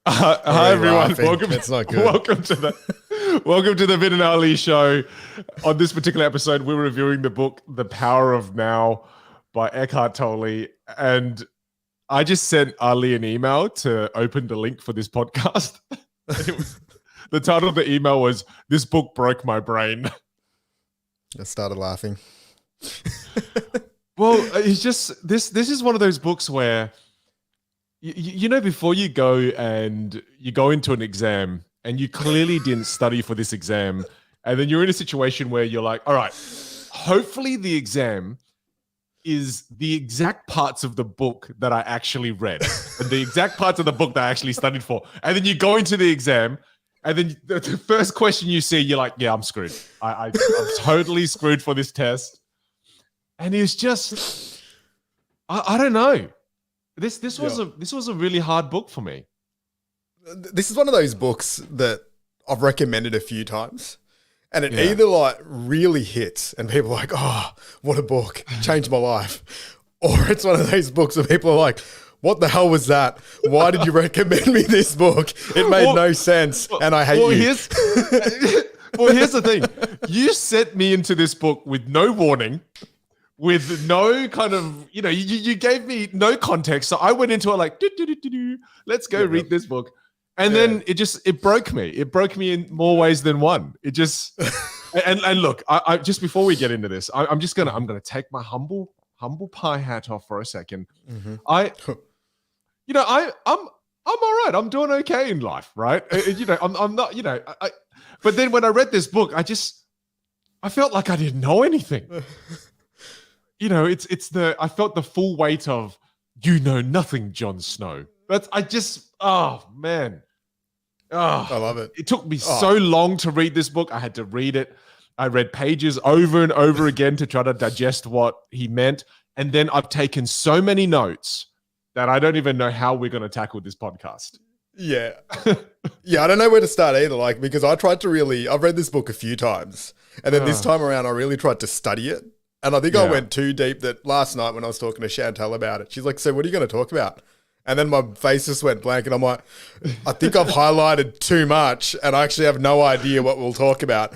Hi everyone. Laughing. It's not good. Welcome to the Vin and Ali show. On this particular episode, we're reviewing the book "The Power of Now" by Eckhart Tolle, and I just sent Ali an email to open the link for this podcast. The title of the email was "This book broke my brain." I started laughing. Well, it's just this is one of those books where you know, before you go into an exam and you clearly didn't study for this exam, and then you're in a situation where you're like, all right, hopefully the exam is the exact parts of the book that I actually read and the exact parts of the book that I actually studied for. And then you go into the exam, and then the first question you see, you're like, yeah, I'm screwed. I'm totally screwed for this test. And it's just, I don't know. This was a really hard book for me. This is one of those books that I've recommended a few times, and it either like really hits and people are like, oh, what a book, changed my life. Or it's one of those books where people are like, what the hell was that? Why did you recommend me this book? It made no sense, and I hate you. Here's the thing. You sent me into this book with no warning, with no kind of, you gave me no context. So I went into it like, let's go read this book. And then it broke me. It broke me in more ways than one. It just, and look, I just before we get into this, I'm going to take my humble pie hat off for a second. Mm-hmm. I'm all right. I'm doing okay in life, right? I'm not, but then when I read this book, I felt like I didn't know anything. I felt the full weight of, nothing, Jon Snow. Oh man. Oh, I love it. It took me so long to read this book. I had to read it. I read pages over and over again to try to digest what he meant. And then I've taken so many notes that I don't even know how we're going to tackle this podcast. Yeah. Yeah, I don't know where to start either. Because I've read this book a few times. And then this time around, I really tried to study it. And I think I went too deep that last night when I was talking to Chantal about it, she's like, so what are you going to talk about? And then my face just went blank and I'm like, I think I've highlighted too much and I actually have no idea what we'll talk about.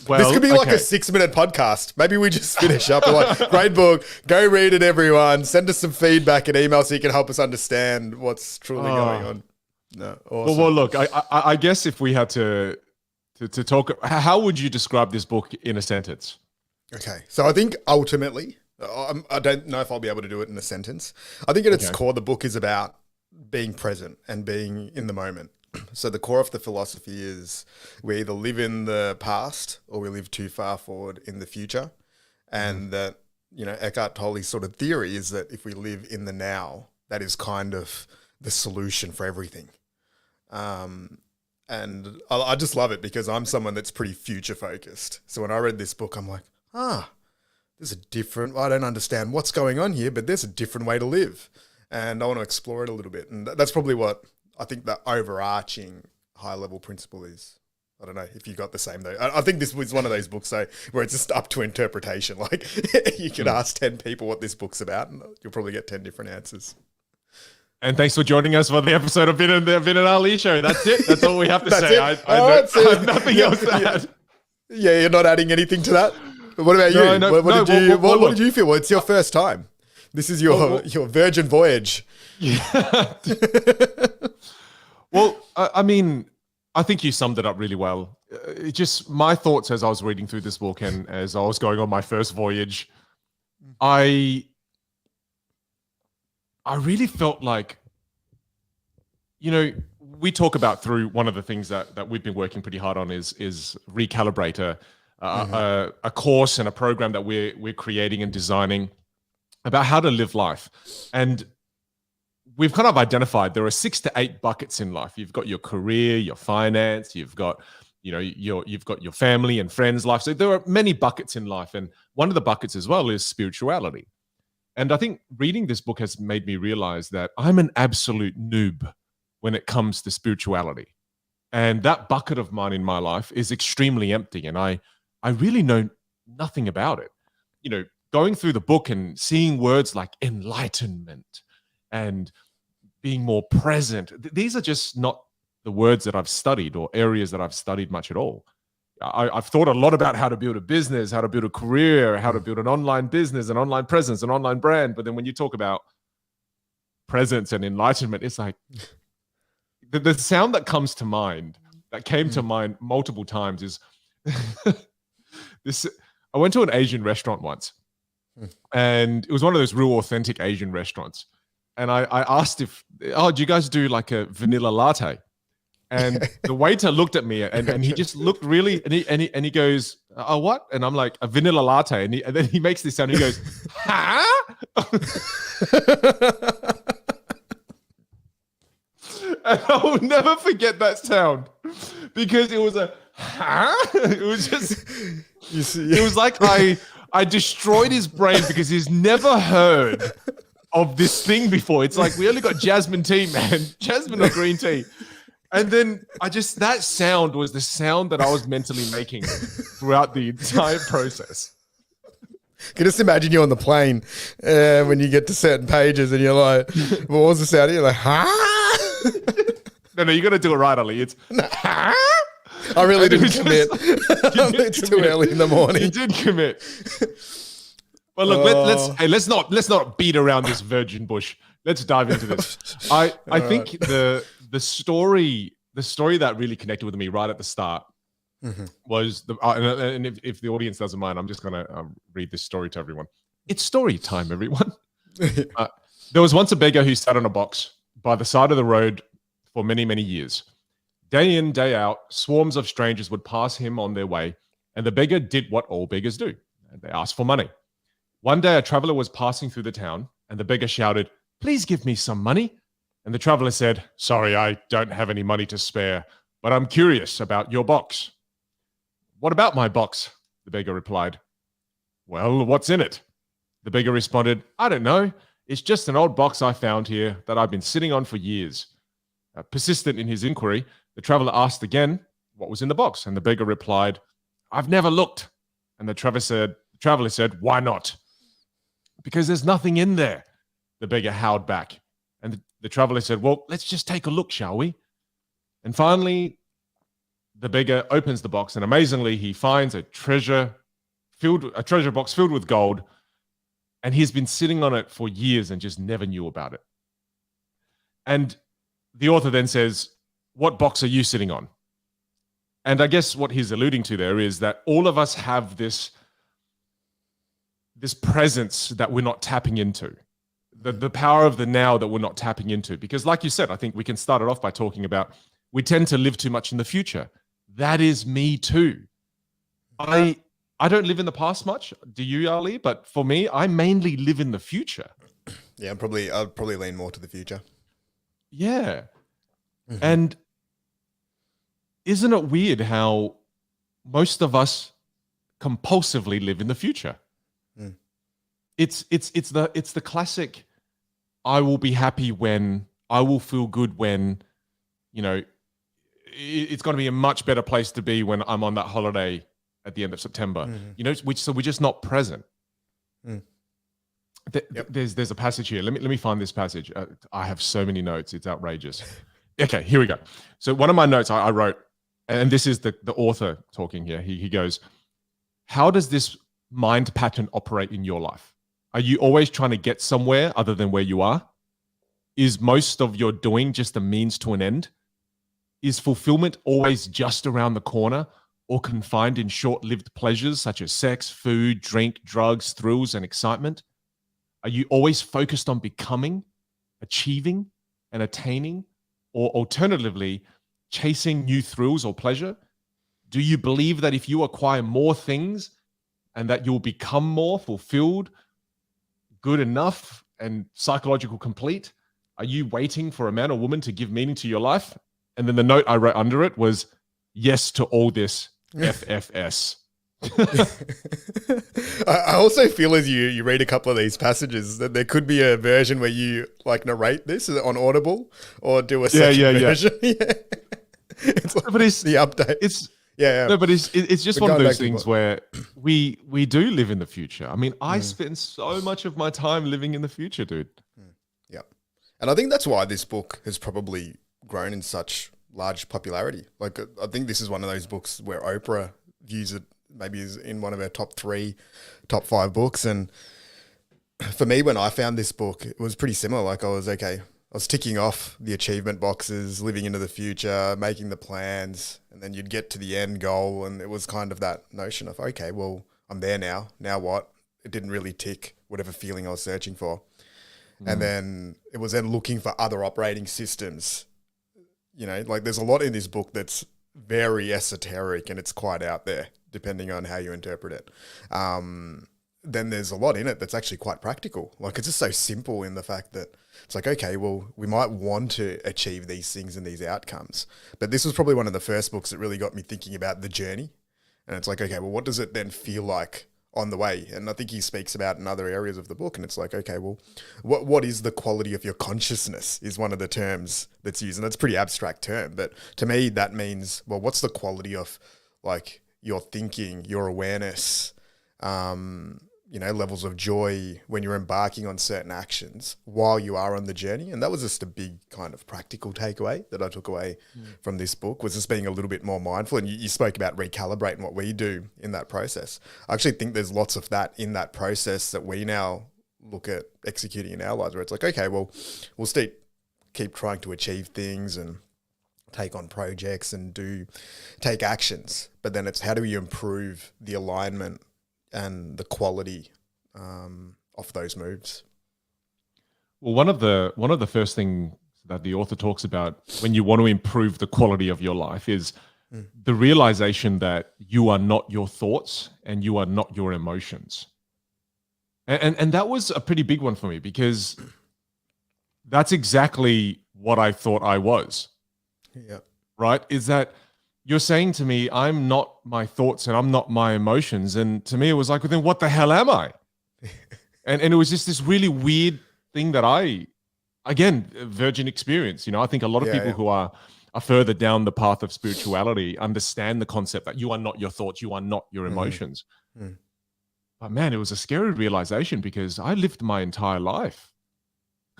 Well, this could be like a 6-minute podcast. Maybe we just finish up. We're like, great book. Go read it, everyone. Send us some feedback and email so you can help us understand what's truly going on. No, awesome. Well, look, I guess if we had to talk, how would you describe this book in a sentence? Okay, so I think ultimately, I don't know if I'll be able to do it in a sentence. I think at its core, the book is about being present and being in the moment. So the core of the philosophy is we either live in the past or we live too far forward in the future. And that, Eckhart Tolle's sort of theory is that if we live in the now, that is kind of the solution for everything. And I just love it because I'm someone that's pretty future focused. So when I read this book, I'm like, there's I don't understand what's going on here, but there's a different way to live. And I want to explore it a little bit. And that's probably what I think the overarching high level principle is. I don't know if you got the same though. I think this was one of those books though, where it's just up to interpretation. Like you could ask 10 people what this book's about and you'll probably get 10 different answers. And thanks for joining us for the episode of Vin and Ali show. That's it. That's all we have to say. I have nothing else to add. Yeah, you're not adding anything to that? What about you? What did you feel? Well, it's your first time. This is your virgin voyage. Yeah. Well, I mean, I think you summed it up really well. Just my thoughts as I was reading through this book and as I was going on my first voyage, I really felt like, we talk about through one of the things that we've been working pretty hard on is Recalibrate, a course and a program that we're creating and designing about how to live life. And we've kind of identified there are 6 to 8 buckets in life. You've got your career, your finance, you've got, you've got your family and friends life. So there are many buckets in life. And one of the buckets as well is spirituality. And I think reading this book has made me realize that I'm an absolute noob when it comes to spirituality. And that bucket of mine in my life is extremely empty. And I really know nothing about it. Going through the book and seeing words like enlightenment and being more present. These are just not the words that I've studied or areas that I've studied much at all. I've thought a lot about how to build a business, how to build a career, how to build an online business, an online presence, an online brand. But then when you talk about presence and enlightenment, it's like the sound that comes to mind, that came to mind multiple times is this. I went to an Asian restaurant once, and it was one of those real authentic Asian restaurants. And I asked do you guys do like a vanilla latte? And the waiter looked at me and he just looked really, and he goes, oh, what? And I'm like, a vanilla latte. And then he makes this sound. He goes, huh? And I will never forget that sound because it was a, huh? It was just, it was like I destroyed his brain because he's never heard of this thing before. It's like, we only got jasmine tea, man. Jasmine or green tea. And then that sound was the sound that I was mentally making throughout the entire process. Can just imagine you on the plane when you get to certain pages and you're like, what was the sound? You're like, huh? No, you got to do it right, Ali. It's, huh? I really didn't commit. It's too early in the morning. You did commit. Well, look, let's not beat around this virgin bush. Let's dive into this. I think the story that really connected with me right at the start was and if the audience doesn't mind, I'm just gonna read this story to everyone. It's story time, everyone. There was once a beggar who sat on a box by the side of the road for many, many years. Day in, day out, swarms of strangers would pass him on their way, and the beggar did what all beggars do. They asked for money. One day, a traveler was passing through the town, and the beggar shouted, "Please give me some money." And the traveler said, "Sorry, I don't have any money to spare, but I'm curious about your box." "What about my box?" the beggar replied. "Well, what's in it?" The beggar responded, "I don't know. It's just an old box I found here that I've been sitting on for years." Persistent in his inquiry, the traveler asked again what was in the box, and the beggar replied, "I've never looked." And the traveler said, "Why not?" "Because there's nothing in there," the beggar howled back. And the traveler said, "Well, let's just take a look, shall we?" And finally, the beggar opens the box, and amazingly, he finds a treasure box filled with gold, and he's been sitting on it for years and just never knew about it. And the author then says, "What box are you sitting on?" And I guess what he's alluding to there is that all of us have this presence that we're not tapping into. The power of the now that we're not tapping into. Because like you said, I think we can start it off by talking about, we tend to live too much in the future. That is me too. I don't live in the past much. Do you, Ali? But for me, I mainly live in the future. Yeah, I'd probably lean more to the future. Yeah. And isn't it weird how most of us compulsively live in the future? It's the classic, I will be happy when, I will feel good when, it's going to be a much better place to be when I'm on that holiday at the end of September. So we're just not present. There's a passage here. Let me find this passage. I have so many notes. It's outrageous. Okay, here we go. So one of my notes I wrote, and this is the author talking here. He goes, "How does this mind pattern operate in your life? Are you always trying to get somewhere other than where you are? Is most of your doing just a means to an end? Is fulfillment always just around the corner or confined in short-lived pleasures such as sex, food, drink, drugs, thrills, and excitement? Are you always focused on becoming, achieving, and attaining, or alternatively, chasing new thrills or pleasure? Do you believe that if you acquire more things and that you'll become more fulfilled, good enough, and psychological complete? Are you waiting for a man or woman to give meaning to your life?" And then the note I wrote under it was, "Yes to all this, FFS." I also feel as you read a couple of these passages that there could be a version where you like narrate this on Audible or do a second version. It's like but it's the update. No, but it's just one of those things where we do live in the future. I mean, I spend so much of my time living in the future, dude. Yeah. And I think that's why this book has probably grown in such large popularity. Like, I think this is one of those books where Oprah views it maybe as in one of her top 3, top 5 books. And for me, when I found this book, it was pretty similar. Like, I was ticking off the achievement boxes, living into the future, making the plans, and then you'd get to the end goal. And it was kind of that notion of, okay, well, I'm there now. Now what? It didn't really tick whatever feeling I was searching for. And then it was then looking for other operating systems. You know, like there's a lot in this book that's very esoteric and it's quite out there, depending on how you interpret it. Then there's a lot in it that's actually quite practical. Like it's just so simple in the fact that it's like, okay, well, we might want to achieve these things and these outcomes. But this was probably one of the first books that really got me thinking about the journey. And it's like, okay, well, what does it then feel like on the way? And I think he speaks about in other areas of the book, and it's like, okay, well, what is the quality of your consciousness is one of the terms that's used, and that's a pretty abstract term, but to me that means, well, what's the quality of like your thinking, your awareness, you know, levels of joy when you're embarking on certain actions while you are on the journey. And that was just a big kind of practical takeaway that I took away from this book, was just being a little bit more mindful. And you spoke about recalibrating what we do in that process. I actually think there's lots of that in that process that we now look at executing in our lives, where it's like, okay, well, we'll keep trying to achieve things and take on projects and take actions. But then it's how do you improve the alignment and the quality of those moves? Well, one of the first things that the author talks about when you want to improve the quality of your life is the realization that you are not your thoughts and you are not your emotions. And that was a pretty big one for me, because that's exactly what I thought I was. Yeah. Right? Is that you're saying to me, I'm not my thoughts and I'm not my emotions. And to me, it was like, well, then what the hell am I? and it was just this really weird thing that again, virgin experience. You know, I think a lot of people who are further down the path of spirituality understand the concept that you are not your thoughts, you are not your emotions. But man, it was a scary realization, because I lived my entire life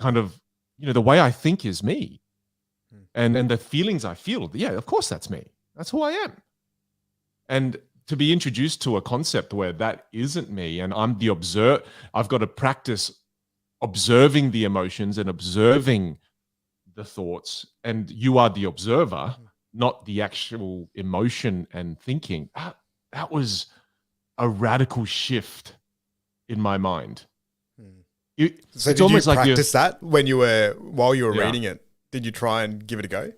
kind of, you know, the way I think is me. And the feelings I feel, yeah, of course that's me. That's who I am. And to be introduced to a concept where that isn't me, and I'm the observer, I've got to practice observing the emotions and observing the thoughts, and you are the observer, not the actual emotion and thinking. That was a radical shift in my mind. So did you practice that while you were reading it? Did you try and give it a go?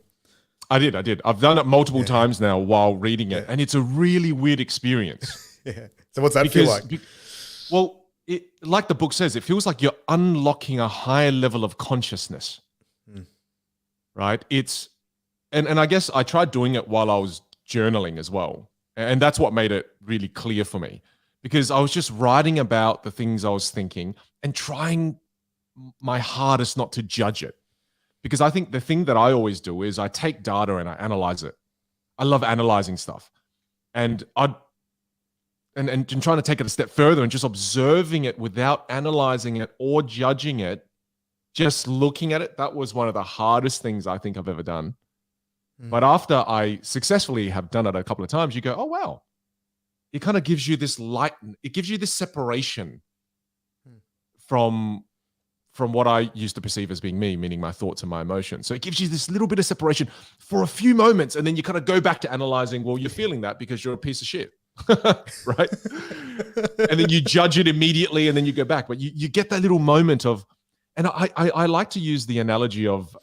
I did. I've done it multiple times now while reading it, and it's a really weird experience. So what's that feel like? Well, like the book says, it feels like you're unlocking a higher level of consciousness, right? And I guess I tried doing it while I was journaling as well. And that's what made it really clear for me, because I was just writing about the things I was thinking and trying my hardest not to judge it. Because I think the thing that I always do is I take data and I analyze it. I love analyzing stuff. And and trying to take it a step further and just observing it without analyzing it or judging it, just looking at it, that was one of the hardest things I think I've ever done. But after I successfully have done it a couple of times, you go, oh, wow. It kind of gives you this light, it gives you this separation from what I used to perceive as being me, meaning my thoughts and my emotions. So it gives you this little bit of separation for a few moments, and then you kind of go back to analyzing, well, you're feeling that because you're a piece of shit, right? And then you judge it immediately, and then you go back. But you get that little moment of, and I like to use the analogy of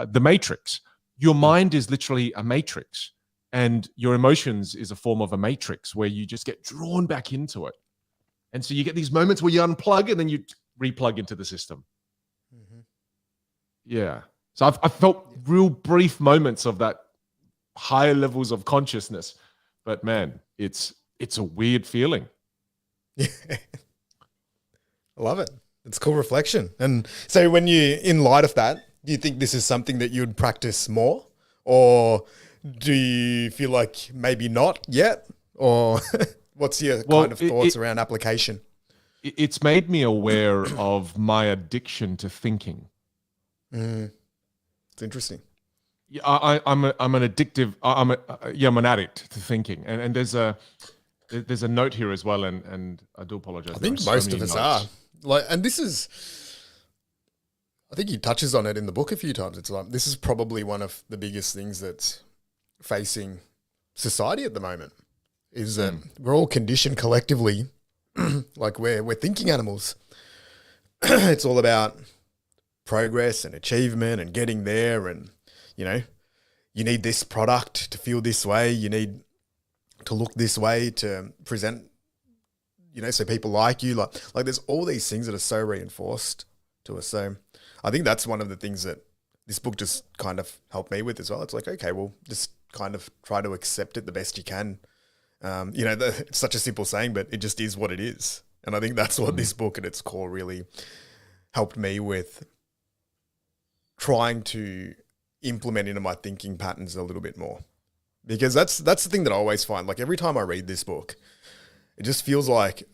the Matrix. Your mind is literally a matrix, and your emotions is a form of a matrix where you just get drawn back into it. And so you get these moments where you unplug and then you replug into the system. Yeah. So I've felt real brief moments of that higher levels of consciousness, but man, it's a weird feeling. Yeah. I love it. It's cool reflection. And so when in light of that, do you think this is something that you'd practice more, or do you feel like maybe not yet, or what's your kind of thoughts around application? It's made me aware of my addiction to thinking. It's interesting. Yeah, I'm an addictive. I'm an addict to thinking, and there's a note here as well, and I do apologize. I think most of us are like, and this is, I think he touches on it in the book a few times. It's like, this is probably one of the biggest things that's facing society at the moment, is that we're all conditioned collectively, like we're thinking animals. It's all about progress and achievement and getting there, and you need this product to feel this way, you need to look this way to present, so people like you. Like there's all these things that are so reinforced to us. So I think that's one of the things that this book just kind of helped me with as well. It's like, okay, well, just kind of try to accept it the best you can. It's such a simple saying, but it just is what it is. And I think that's what this book at its core really helped me with, trying to implement into my thinking patterns a little bit more. Because that's the thing that I always find. Like every time I read this book, it just feels like,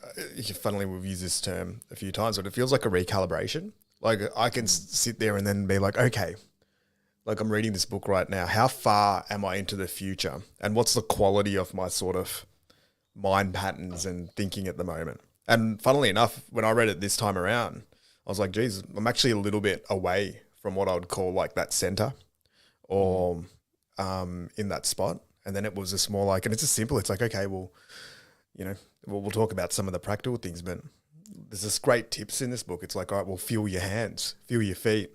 funnily we've used this term a few times, but it feels like a recalibration. Like I can sit there and then be like, okay, like I'm reading this book right now. How far am I into the future? And what's the quality of my sort of mind patterns and thinking at the moment? And funnily enough, when I read it this time around, I was like, geez, I'm actually a little bit away from what I would call like that center or in that spot. And then it was just more like, and it's just simple. It's like, okay, well, we'll talk about some of the practical things, but there's this great tips in this book. It's like, all right, well, feel your hands, feel your feet.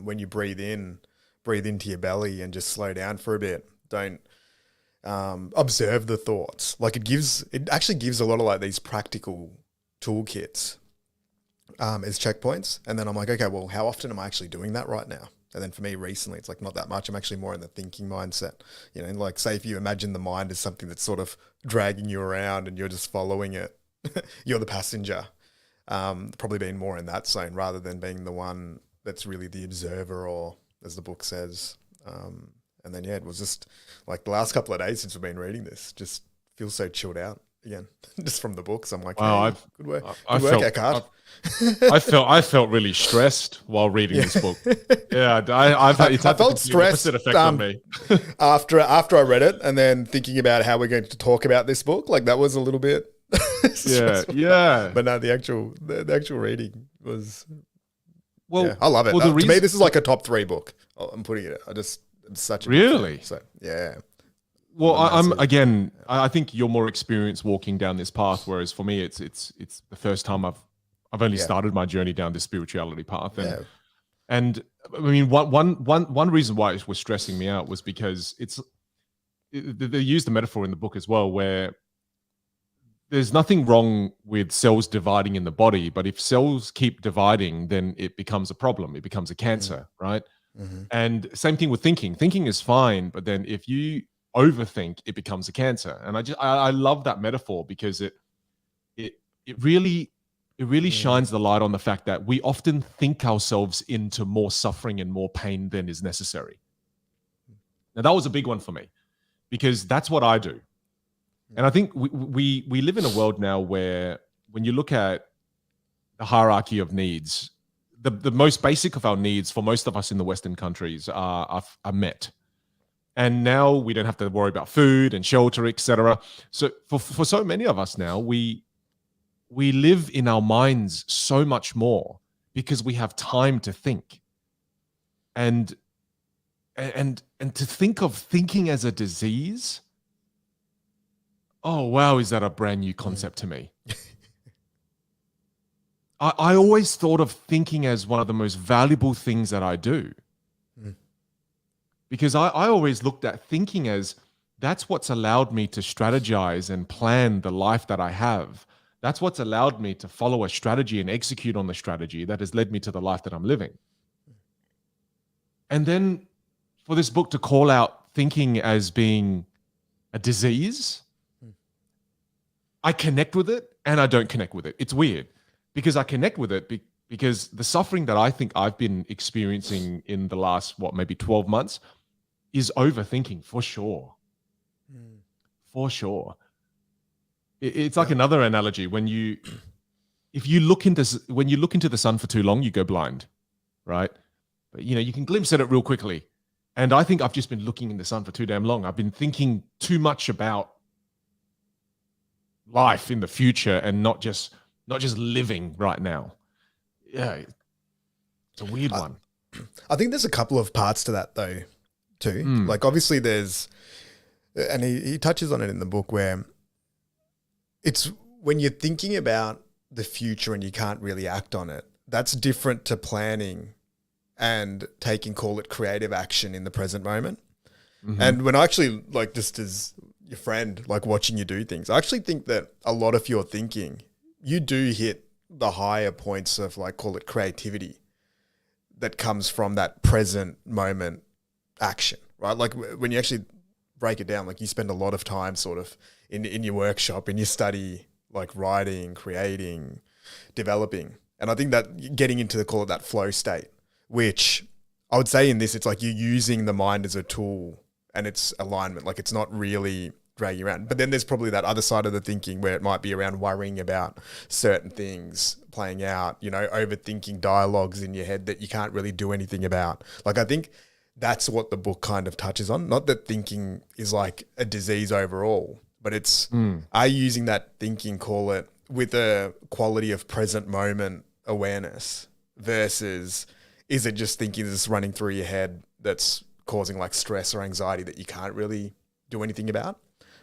When you breathe into your belly and just slow down for a bit. Don't observe the thoughts. Like it actually gives a lot of like these practical toolkits as checkpoints. And then I'm like, okay, well, how often am I actually doing that right now? And then for me recently, it's like not that much. I'm actually more in the thinking mindset. Like say if you imagine the mind as something that's sort of dragging you around and you're just following it, you're the passenger. Probably being more in that zone rather than being the one that's really the observer, or as the book says. And then, it was just like the last couple of days since we've been reading this, just feel so chilled out again, just from the books. I'm like, wow, hey, good work. Good work, Eckhart. I felt really stressed while reading this book. Yeah, I felt stressed effect on me. after I read it, and then thinking about how we're going to talk about this book, like that was a little bit yeah. But no, the actual reading was. Well, I love it. Well, to me, this is like a top 3 book. I'm putting it. It's such a really. So yeah. Well, I think you're more experienced walking down this path, whereas for me, it's the first time I've only started my journey down this spirituality path, and I mean one reason why it was stressing me out was because they use the metaphor in the book as well, where there's nothing wrong with cells dividing in the body, but if cells keep dividing, then it becomes a problem. It becomes a cancer, right? Mm-hmm. And same thing with thinking. Thinking is fine, but then if you overthink, it becomes a cancer. And I love that metaphor because it really shines the light on the fact that we often think ourselves into more suffering and more pain than is necessary. Now that was a big one for me because that's what I do. And I think we live in a world now where when you look at the hierarchy of needs, the most basic of our needs for most of us in the Western countries are met. And now we don't have to worry about food and shelter, etc. So for so many of us now, we live in our minds so much more because we have time to think. And to think of thinking as a disease, oh, wow, is that a brand new concept to me? I always thought of thinking as one of the most valuable things that I do. Because I always looked at thinking as that's what's allowed me to strategize and plan the life that I have. That's what's allowed me to follow a strategy and execute on the strategy that has led me to the life that I'm living. And then for this book to call out thinking as being a disease, I connect with it and I don't connect with it. It's weird because I connect with it because the suffering that I think I've been experiencing in the last, maybe 12 months is overthinking for sure. For sure. It's like another analogy. When you look into the sun for too long, you go blind, right? but you can glimpse at it real quickly. And I think I've just been looking in the sun for too damn long. I've been thinking too much about life in the future and not just living right now. Yeah, it's a weird one. I think there's a couple of parts to that though, too. Like obviously there's, and he touches on it in the book, where it's when you're thinking about the future and you can't really act on it, that's different to planning and taking, call it, creative action in the present moment. And when I actually, like, just as your friend, like watching you do things, I actually think that a lot of your thinking, you do hit the higher points of, like, call it creativity that comes from that present moment action, right? Like when you actually break it down, like you spend a lot of time sort of in your workshop and you study like writing, creating, developing. And I think that getting into call it that flow state, which I would say in this, it's like you're using the mind as a tool and it's alignment. Like it's not really dragging around. But then there's probably that other side of the thinking where it might be around worrying about certain things playing out, overthinking dialogues in your head that you can't really do anything about. Like I think that's what the book kind of touches on. Not that thinking is like a disease overall, but it's are you using that thinking, call it, with a quality of present moment awareness versus is it just thinking that's running through your head that's causing like stress or anxiety that you can't really do anything about?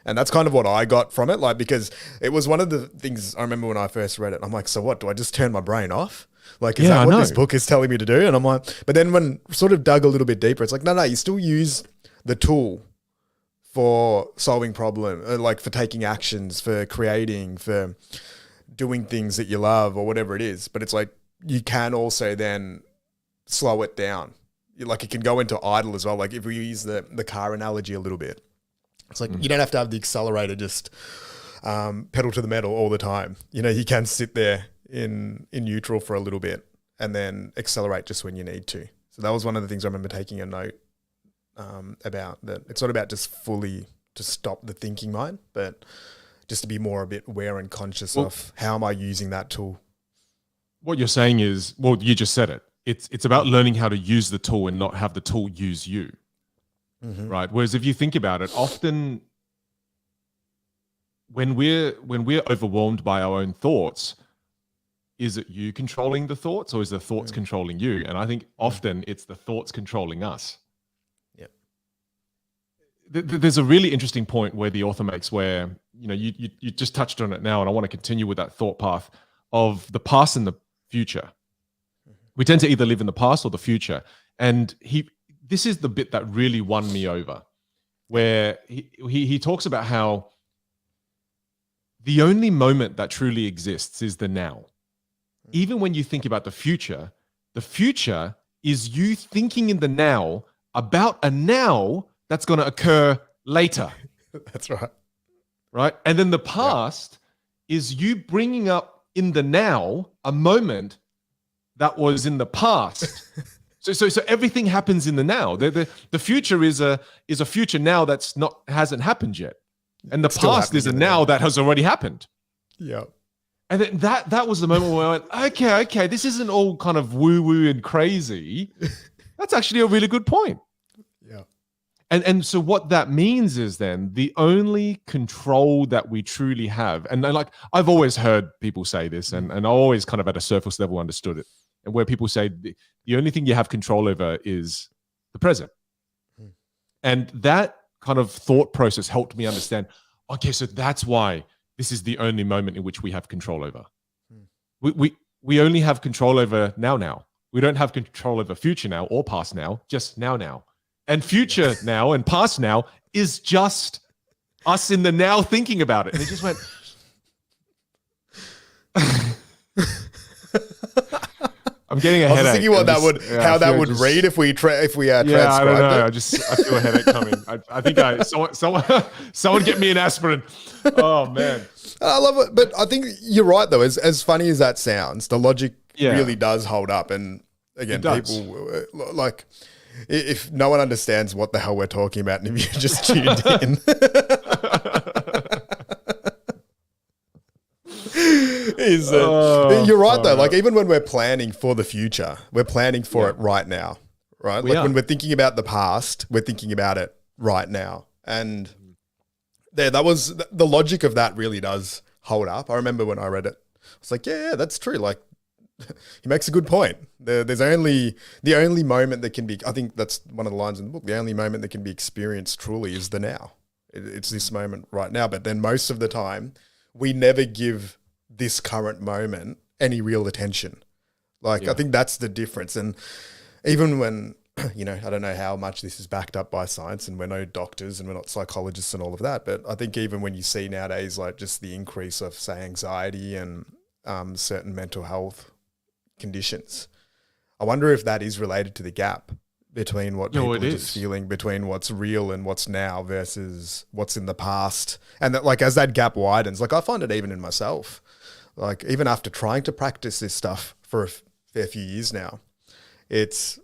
And that's kind of what I got from it. Like, because it was one of the things I remember when I first read it, I'm like, so what, do I just turn my brain off? Like, is that what this book is telling me to do? And I'm like, but then when sort of dug a little bit deeper, it's like, no, you still use the tool for solving problem, like for taking actions, for creating, for doing things that you love or whatever it is. But it's like, you can also then slow it down. Like it can go into idle as well. Like if we use the car analogy a little bit, it's like you don't have to have the accelerator just pedal to the metal all the time. You can sit there in neutral for a little bit and then accelerate just when you need to. So that was one of the things I remember taking a note about, that it's not about just fully to stop the thinking mind, but just to be more a bit aware and conscious of how am I using that tool. What you're saying is, well, you just said it. It's about learning how to use the tool and not have the tool use you, right? Whereas if you think about it, often when we're overwhelmed by our own thoughts, is it you controlling the thoughts or is the thoughts controlling you? And I think often it's the thoughts controlling us. Yeah. There's a really interesting point where the author makes where, you just touched on it now, and I want to continue with that thought path of the past and the future. We tend to either live in the past or the future. And this is the bit that really won me over, where he talks about how the only moment that truly exists is the now. Even when you think about the future is you thinking in the now about a now that's going to occur later. That's right. Right? And then the past is you bringing up in the now a moment that was in the past. So everything happens in the now. The future is a future now that's hasn't happened yet. And the past is a now that has already happened. Yeah. And then that was the moment where I went, okay, this isn't all kind of woo-woo and crazy. That's actually a really good point. Yeah. And so what that means is then the only control that we truly have, and like I've always heard people say this, and I always kind of at a surface level understood it, and where people say the only thing you have control over is the present. And that kind of thought process helped me understand, okay, so that's why this is the only moment in which we have control over. We only have control over now. We don't have control over future now or past now, just now. And future now and past now is just us in the now thinking about it. And it just went... I'm getting a headache. I was thinking how that would read if we transcribed it. I don't know. I feel a headache coming. I think someone get me an aspirin. Oh man, I love it. But I think you're right though. As funny as that sounds, the logic really does hold up. And again, people like if no one understands what the hell we're talking about, and if you just tuned in. You're right though. Like even when we're planning for the future, we're planning for it right now. right? When we're thinking about the past, we're thinking about it right now. And that was the logic of that really does hold up. I remember when I read it, I was like, yeah, that's true. Like, he makes a good point. There's only the only moment that can be, I think that's one of the lines in the book, the only moment that can be experienced truly is the now. It's this moment right now. But then most of the time, we never give this current moment any real attention. Like, I think that's the difference. And even when, you know, I don't know how much this is backed up by science, and we're no doctors and we're not psychologists and all of that, but I think even when you see nowadays, like just the increase of, say, anxiety and certain mental health conditions, I wonder if that is related to the gap between what people are just feeling, between what's real and what's now versus what's in the past. And that, like, as that gap widens, like I find it even in myself, like even after trying to practice this stuff for a fair few years now, it's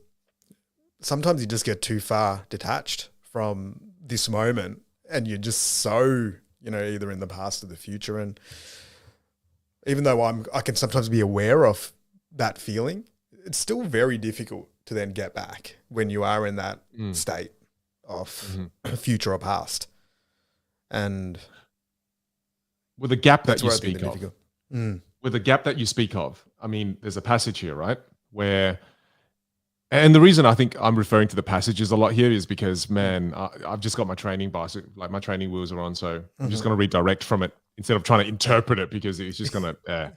sometimes you just get too far detached from this moment and you're just so, you know, either in the past or the future. And even though I can sometimes be aware of that feeling, it's still very difficult to then get back when you are in that state of future or past. And with the gap that you speak of, with the gap that you speak of, I mean, there's a passage here, right? Where, and the reason I think I'm referring to the passages a lot here is because, man, I've just got my training bicycle, like my training wheels are on. So I'm just going to redirect from it instead of trying to interpret it, because it's just going to,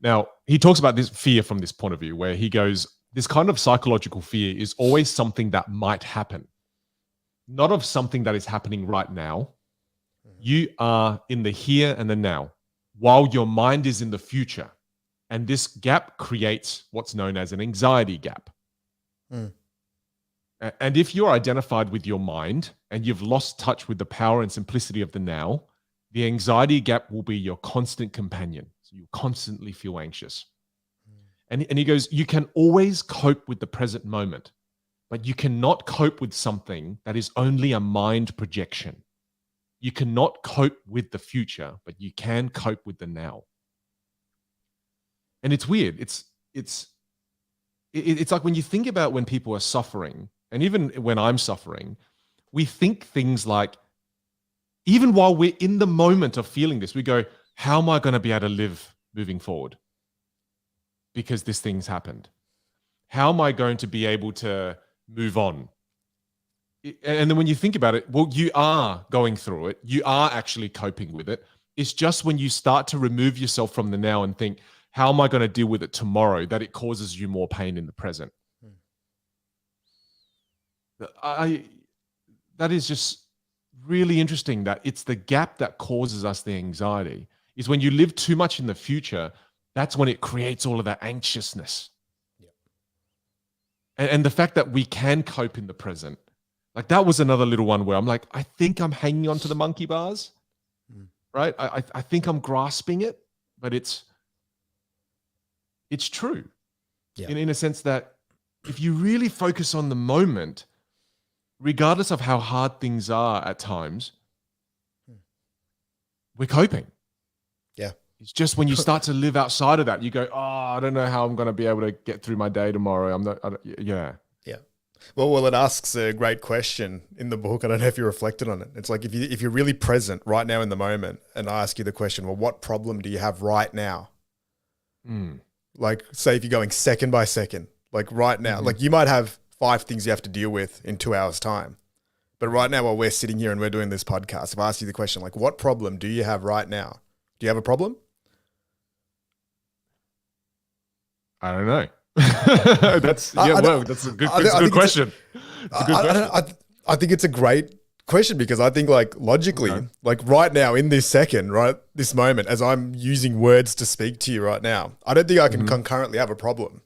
Now, he talks about this fear from this point of view, where he goes, this kind of psychological fear is always something that might happen, not of something that is happening right now. You are in the here and the now, while your mind is in the future. And this gap creates what's known as an anxiety gap. And if you're identified with your mind and you've lost touch with the power and simplicity of the now, the anxiety gap will be your constant companion. So you constantly feel anxious. And he goes, you can always cope with the present moment, but you cannot cope with something that is only a mind projection. You cannot cope with the future, but you can cope with the now. And it's weird. It's like when you think about when people are suffering, and even when I'm suffering, we think things like, even while we're in the moment of feeling this, we go, how am I going to be able to live moving forward? Because this thing's happened. How am I going to be able to move on? And then when you think about it, well, you are going through it. You are actually coping with it. It's just when you start to remove yourself from the now and think, how am I going to deal with it tomorrow, that it causes you more pain in the present. That is just really interesting, that it's the gap that causes us the anxiety. Is when you live too much in the future, that's when it creates all of that anxiousness. And the fact that we can cope in the present, like that was another little one where I'm like, I think I'm hanging on to the monkey bars, right? I think I'm grasping it, but it's true in a sense that if you really focus on the moment, regardless of how hard things are at times, we're coping. Yeah. It's just when you start to live outside of that, you go, oh, I don't know how I'm going to be able to get through my day tomorrow. Yeah. Well, it asks a great question in the book. I don't know if you reflected on it. It's like, if you're really present right now in the moment, and I ask you the question, well, what problem do you have right now? Like, say if you're going second by second, like right now, like you might have 5 things you have to deal with in 2 hours time. But right now, while we're sitting here and we're doing this podcast, if I ask you the question, like, what problem do you have right now? Do you have a problem? I don't know. That's a good question. I think it's a great question, because I think, like, logically, like right now in this second, right, this moment, as I'm using words to speak to you right now, I don't think I can concurrently have a problem.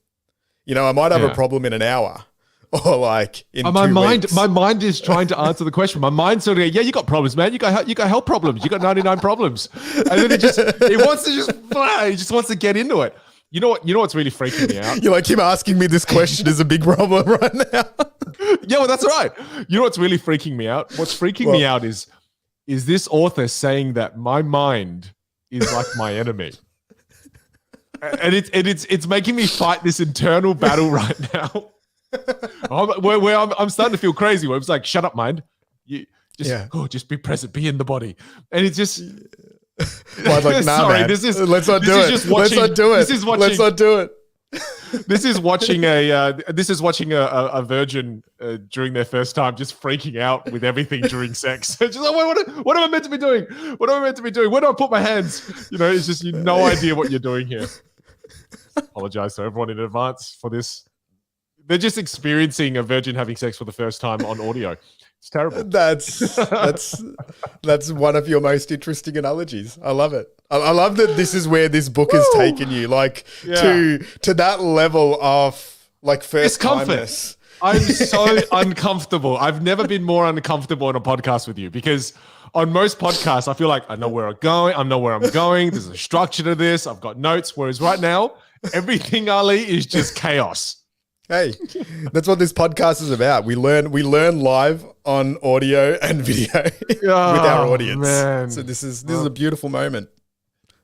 You know, I might have a problem in an hour, or like in 2 weeks. My mind is trying to answer the question. My mind's sort of, you got problems, man. You got health problems. You got 99 problems, and then it just wants to get into it. You know what's really freaking me out? You're like, him asking me this question is a big problem right now. Yeah, well, that's right. You know what's really freaking me out? What's freaking me out is this author saying that my mind is like my enemy. And it's making me fight this internal battle right now. where I'm starting to feel crazy. Where it's like, shut up, mind. You just Yeah. just be present, be in the body, and it's just. Well, like, nah, Sorry, man. Let's not do it. Let's not do it. Let's not do it. This is watching a virgin during their first time, just freaking out with everything during sex. Just like, what am I meant to be doing? What am I meant to be doing? Where do I put my hands? You know, it's just no idea what you're doing here. Apologize to everyone in advance for this. They're just experiencing a virgin having sex for the first time on audio. It's terrible. That's one of your most interesting analogies. I love it. I love that this is where this book has taken you, like to that level of like first timeness. I'm so uncomfortable. I've never been more uncomfortable on a podcast with you, because on most podcasts, I feel like I know where I'm going. I know where I'm going. There's a structure to this. I've got notes. Whereas right now, everything, Ali, is just chaos. Hey, that's what this podcast is about. We learn live on audio and video with our audience. Man. So this is a beautiful moment.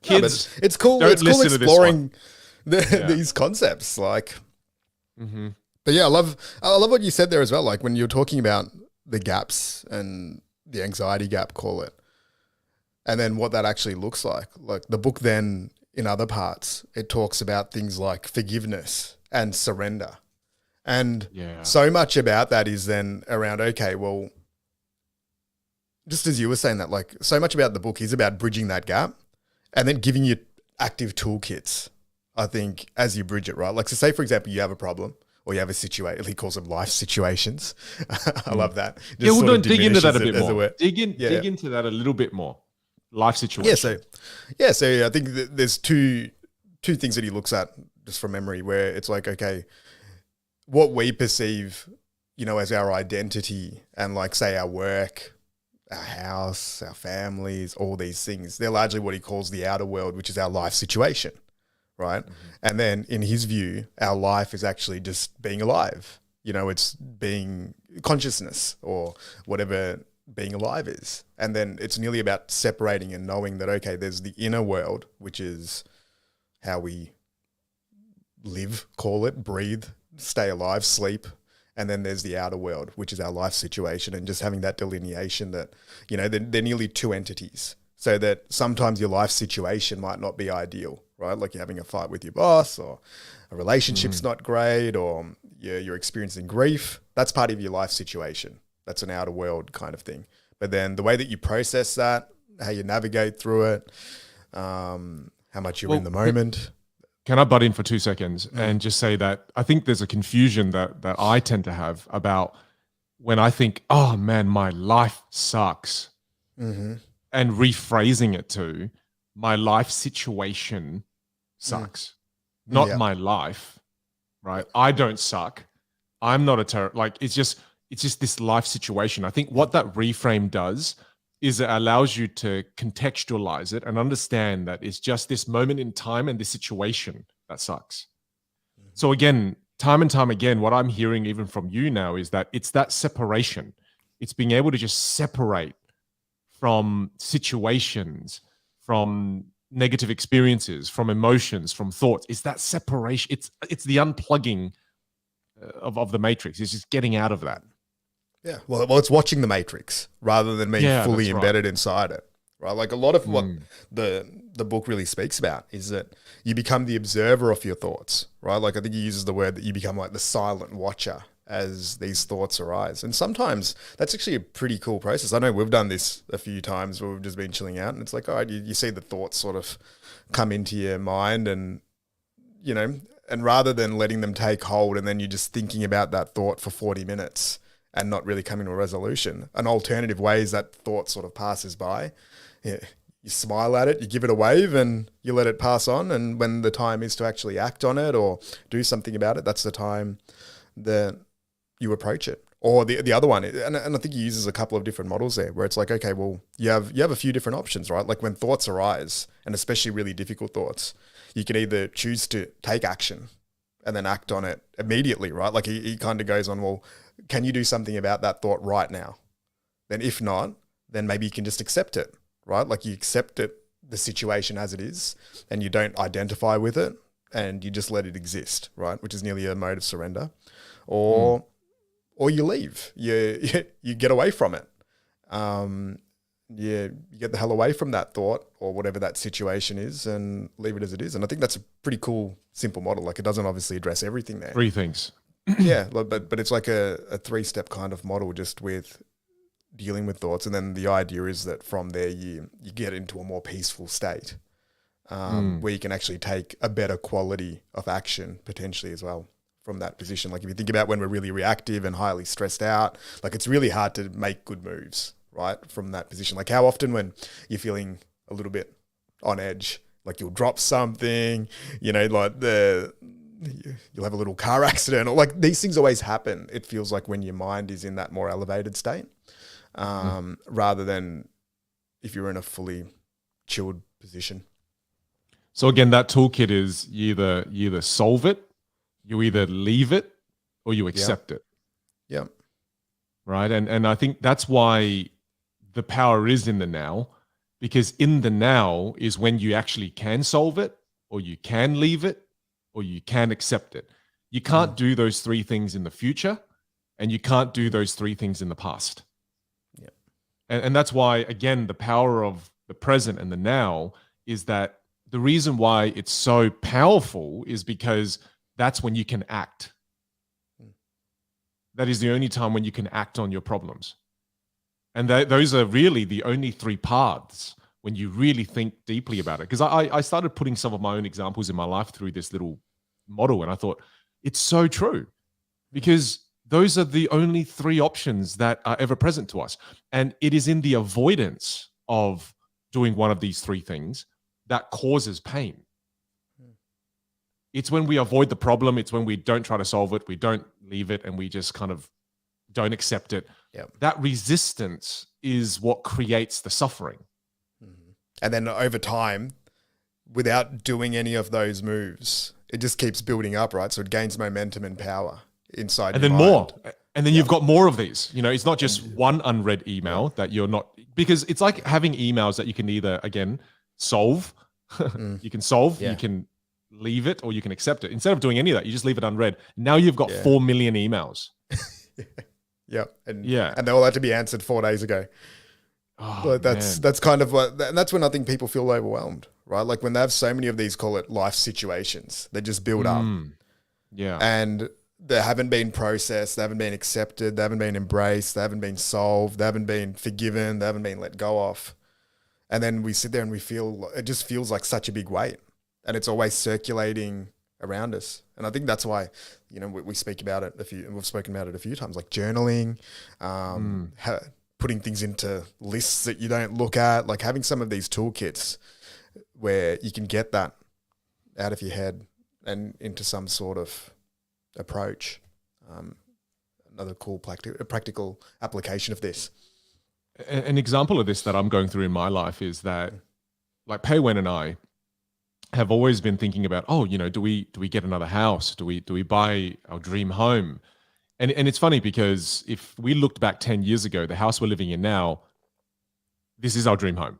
Kids, it's cool. It's cool exploring these concepts. Like, but yeah, I love what you said there as well. Like when you're talking about the gaps and the anxiety gap, call it, and then what that actually looks like. Like the book, then in other parts, it talks about things like forgiveness and surrender. And so much about that is then around, okay, well, just as you were saying that, like so much about the book is about bridging that gap and then giving you active toolkits, I think, as you bridge it, right? Like, so say, for example, you have a problem or you have a situation, he calls them life situations. I love that. Just we'll dig into that a bit more. Dig into that a little bit more. Life situation. So I think there's two things that he looks at just from memory, where it's like, okay, what we perceive, you know, as our identity and like say our work, our house, our families, all these things, they're largely what he calls the outer world, which is our life situation, right? And then in his view, our life is actually just being alive. You know, it's being consciousness or whatever being alive is. And then it's nearly about separating and knowing that, okay, there's the inner world, which is how we live, call it, breathe, stay alive, sleep. And then there's the outer world, which is our life situation, and just having that delineation that, you know, they're nearly two entities. So that sometimes your life situation might not be ideal, right? Like you're having a fight with your boss, or a relationship's not great, or you're experiencing grief. That's part of your life situation. That's an outer world kind of thing. But then the way that you process that, how you navigate through it, how much you're in the moment. Can I butt in for 2 seconds and just say that I think there's a confusion that I tend to have about when I think, oh man, my life sucks, and rephrasing it to my life situation sucks, not my life, right? I don't suck. I'm not a like it's just this life situation. I think what that reframe does is it allows you to contextualize it and understand that it's just this moment in time and this situation that sucks. So again, time and time again, what I'm hearing even from you now is that it's that separation. It's being able to just separate from situations, from negative experiences, from emotions, from thoughts. It's that separation. It's the unplugging of the matrix. It's just getting out of that. Yeah, well, it's watching the matrix rather than being fully embedded inside it, right? Like a lot of what the book really speaks about is that you become the observer of your thoughts, right? Like I think he uses the word that you become like the silent watcher as these thoughts arise. And sometimes that's actually a pretty cool process. I know we've done this a few times where we've just been chilling out and it's like, all right, you see the thoughts sort of come into your mind and, you know, and rather than letting them take hold and then you're just thinking about that thought for 40 minutes, and not really coming to a resolution. An alternative way is that thought sort of passes by. Yeah, you smile at it, you give it a wave and you let it pass on. And when the time is to actually act on it or do something about it, that's the time that you approach it. Or the other one, and I think he uses a couple of different models there where it's like, okay, well, you have a few different options, right? Like when thoughts arise, and especially really difficult thoughts, you can either choose to take action and then act on it immediately, right? Like he kind of goes on, well, can you do something about that thought right now? Then if not, then maybe you can just accept it, right? Like you accept it, the situation as it is, and you don't identify with it and you just let it exist, right? Which is nearly a mode of surrender. or you leave. You get away from it. You get the hell away from that thought or whatever that situation is and leave it as it is. And I think that's a pretty cool, simple model. Like, it doesn't obviously address everything there. 3 things. Yeah, but it's like a 3-step kind of model just with dealing with thoughts. And then the idea is that from there you get into a more peaceful state where you can actually take a better quality of action potentially as well from that position. Like, if you think about when we're really reactive and highly stressed out, like, it's really hard to make good moves, right, from that position. Like, how often when you're feeling a little bit on edge, like, you'll drop something, like you'll have a little car accident, or like, these things always happen. It feels like when your mind is in that more elevated state, rather than if you're in a fully chilled position. So again, that toolkit is you either solve it, you either leave it, or you accept it. Yeah. Right. And I think that's why the power is in the now, because in the now is when you actually can solve it, or you can leave it, or you can accept it. You can't do those 3 things in the future, and you can't do those 3 things in the past. Yeah. And that's why, again, the power of the present and the now is that the reason why it's so powerful is because that's when you can act. That is the only time when you can act on your problems. And those are really the only 3 paths when you really think deeply about it. Because I started putting some of my own examples in my life through this little model, and I thought, it's so true. Because those are the only 3 options that are ever present to us. And it is in the avoidance of doing one of these 3 things that causes pain. It's when we avoid the problem. It's when we don't try to solve it. We don't leave it, and we just kind of don't accept it. Yep. That resistance is what creates the suffering. And then over time, without doing any of those moves, it just keeps building up, right? So it gains momentum and power inside. And your then mind. more. And then you've got more of these. It's not just one unread email that you're not, because it's like having emails that you can either, again, solve. You can solve, you can leave it, or you can accept it. Instead of doing any of that, you just leave it unread. Now you've got 4 million emails. And they all had to be answered 4 days ago. But that's kind of what, and that's when I think people feel overwhelmed, right? Like, when they have so many of these, call it life situations, they just build up. Yeah. And they haven't been processed, they haven't been accepted, they haven't been embraced, they haven't been solved, they haven't been forgiven, they haven't been let go of. And then we sit there and we feel, it just feels like such a big weight, and it's always circulating around us. And I think that's why, we speak about it we've spoken about it a few times, like journaling, putting things into lists that you don't look at, like having some of these toolkits where you can get that out of your head and into some sort of approach. Another cool practical application of this. An example of this that I'm going through in my life is that, like, Pei Wen and I have always been thinking about, do we get another house? Do we buy our dream home? And it's funny, because if we looked back 10 years ago, the house we're living in now, this is our dream home.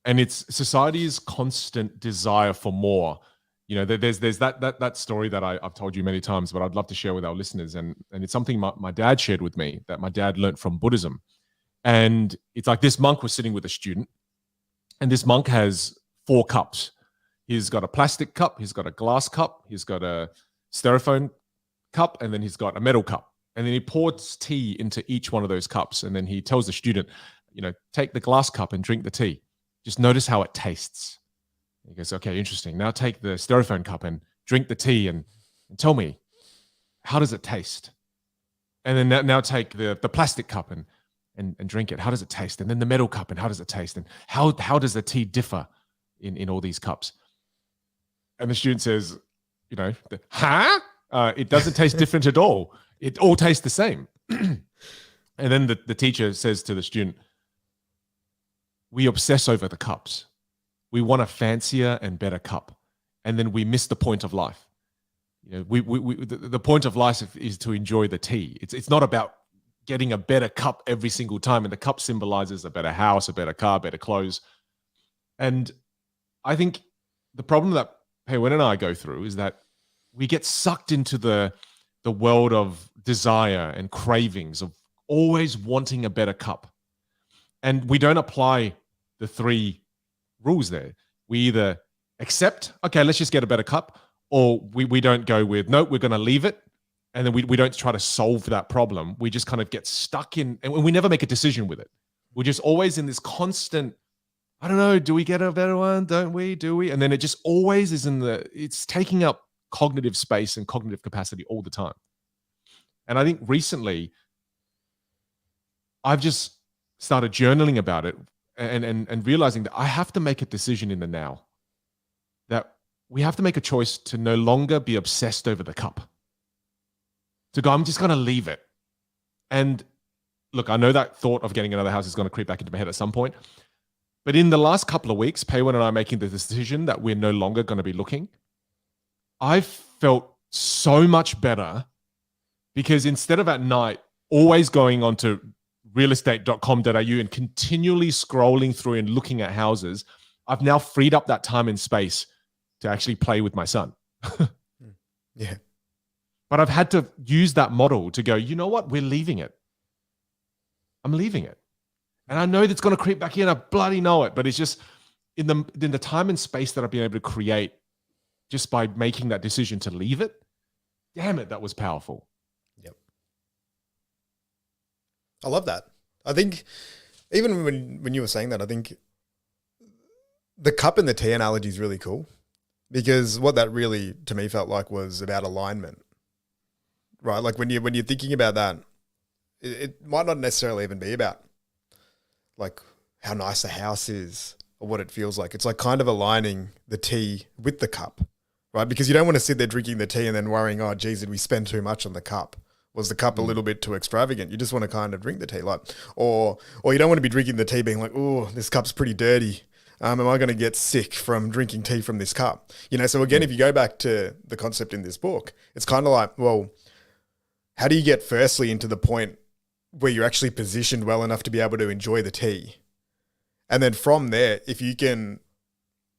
And it's society's constant desire for more. There's that story that I've told you many times, but I'd love to share with our listeners. And it's something my dad shared with me that my dad learned from Buddhism. And it's like, this monk was sitting with a student, and this monk has 4 cups. He's got a plastic cup, he's got a glass cup, he's got a styrofoam cup, and then he's got a metal cup. And then he pours tea into each one of those cups. And then he tells the student, take the glass cup and drink the tea. Just notice how it tastes. He goes, okay, interesting. Now take the styrofoam cup and drink the tea and tell me, how does it taste? And then now take the plastic cup and drink it. How does it taste? And then the metal cup, and how does it taste? And how does the tea differ in all these cups? And the student says, it doesn't taste different at all. It all tastes the same. And then the teacher says to the student, we obsess over the cups. We want a fancier and better cup. And then we miss the point of life. The point of life is to enjoy the tea. It's not about getting a better cup every single time. And the cup symbolizes a better house, a better car, better clothes. And I think the problem that Pei Wen and I go through is that we get sucked into the the world of desire and cravings, of always wanting a better cup. And we don't apply the 3 rules there. We either accept, okay, let's just get a better cup, or we don't go with, nope, we're going to leave it. And then we don't try to solve that problem. We just kind of get stuck in, and we never make a decision with it. We're just always in this constant, I don't know, do we get a better one? Don't we? Do we? And then it just always is it's taking up cognitive space and cognitive capacity all the time. And I think recently I've just started journaling about it and realizing that I have to make a decision in the now, that we have to make a choice to no longer be obsessed over the cup, to go, I'm just going to leave it. And look, I know that thought of getting another house is going to creep back into my head at some point. But in the last couple of weeks, Peiwen and I are making the decision that we're no longer going to be looking. I've felt so much better, because instead of at night always going onto realestate.com.au and continually scrolling through and looking at houses, I've now freed up that time and space to actually play with my son. Yeah. But I've had to use that model to go, you know what? We're leaving it. I'm leaving it. And I know that's going to creep back in. I bloody know it. But it's just in the time and space that I've been able to create just by making that decision to leave it. Damn it, that was powerful. Yep. I love that. I think even when you were saying that, I think the cup and the tea analogy is really cool, because what that really to me felt like was about alignment, right? Like when you're thinking about that, it might not necessarily even be about like how nice the house is or what it feels like. It's like kind of aligning the tea with the cup, right? Because you don't want to sit there drinking the tea and then worrying, oh, geez, did we spend too much on the cup? Was the cup a little bit too extravagant? You just want to kind of drink the tea, like, or you don't want to be drinking the tea being like, oh, this cup's pretty dirty. Am I going to get sick from drinking tea from this cup? You know, so again, if you go back to the concept in this book, it's kind of like, well, how do you get firstly into the point where you're actually positioned well enough to be able to enjoy the tea? And then from there, if you can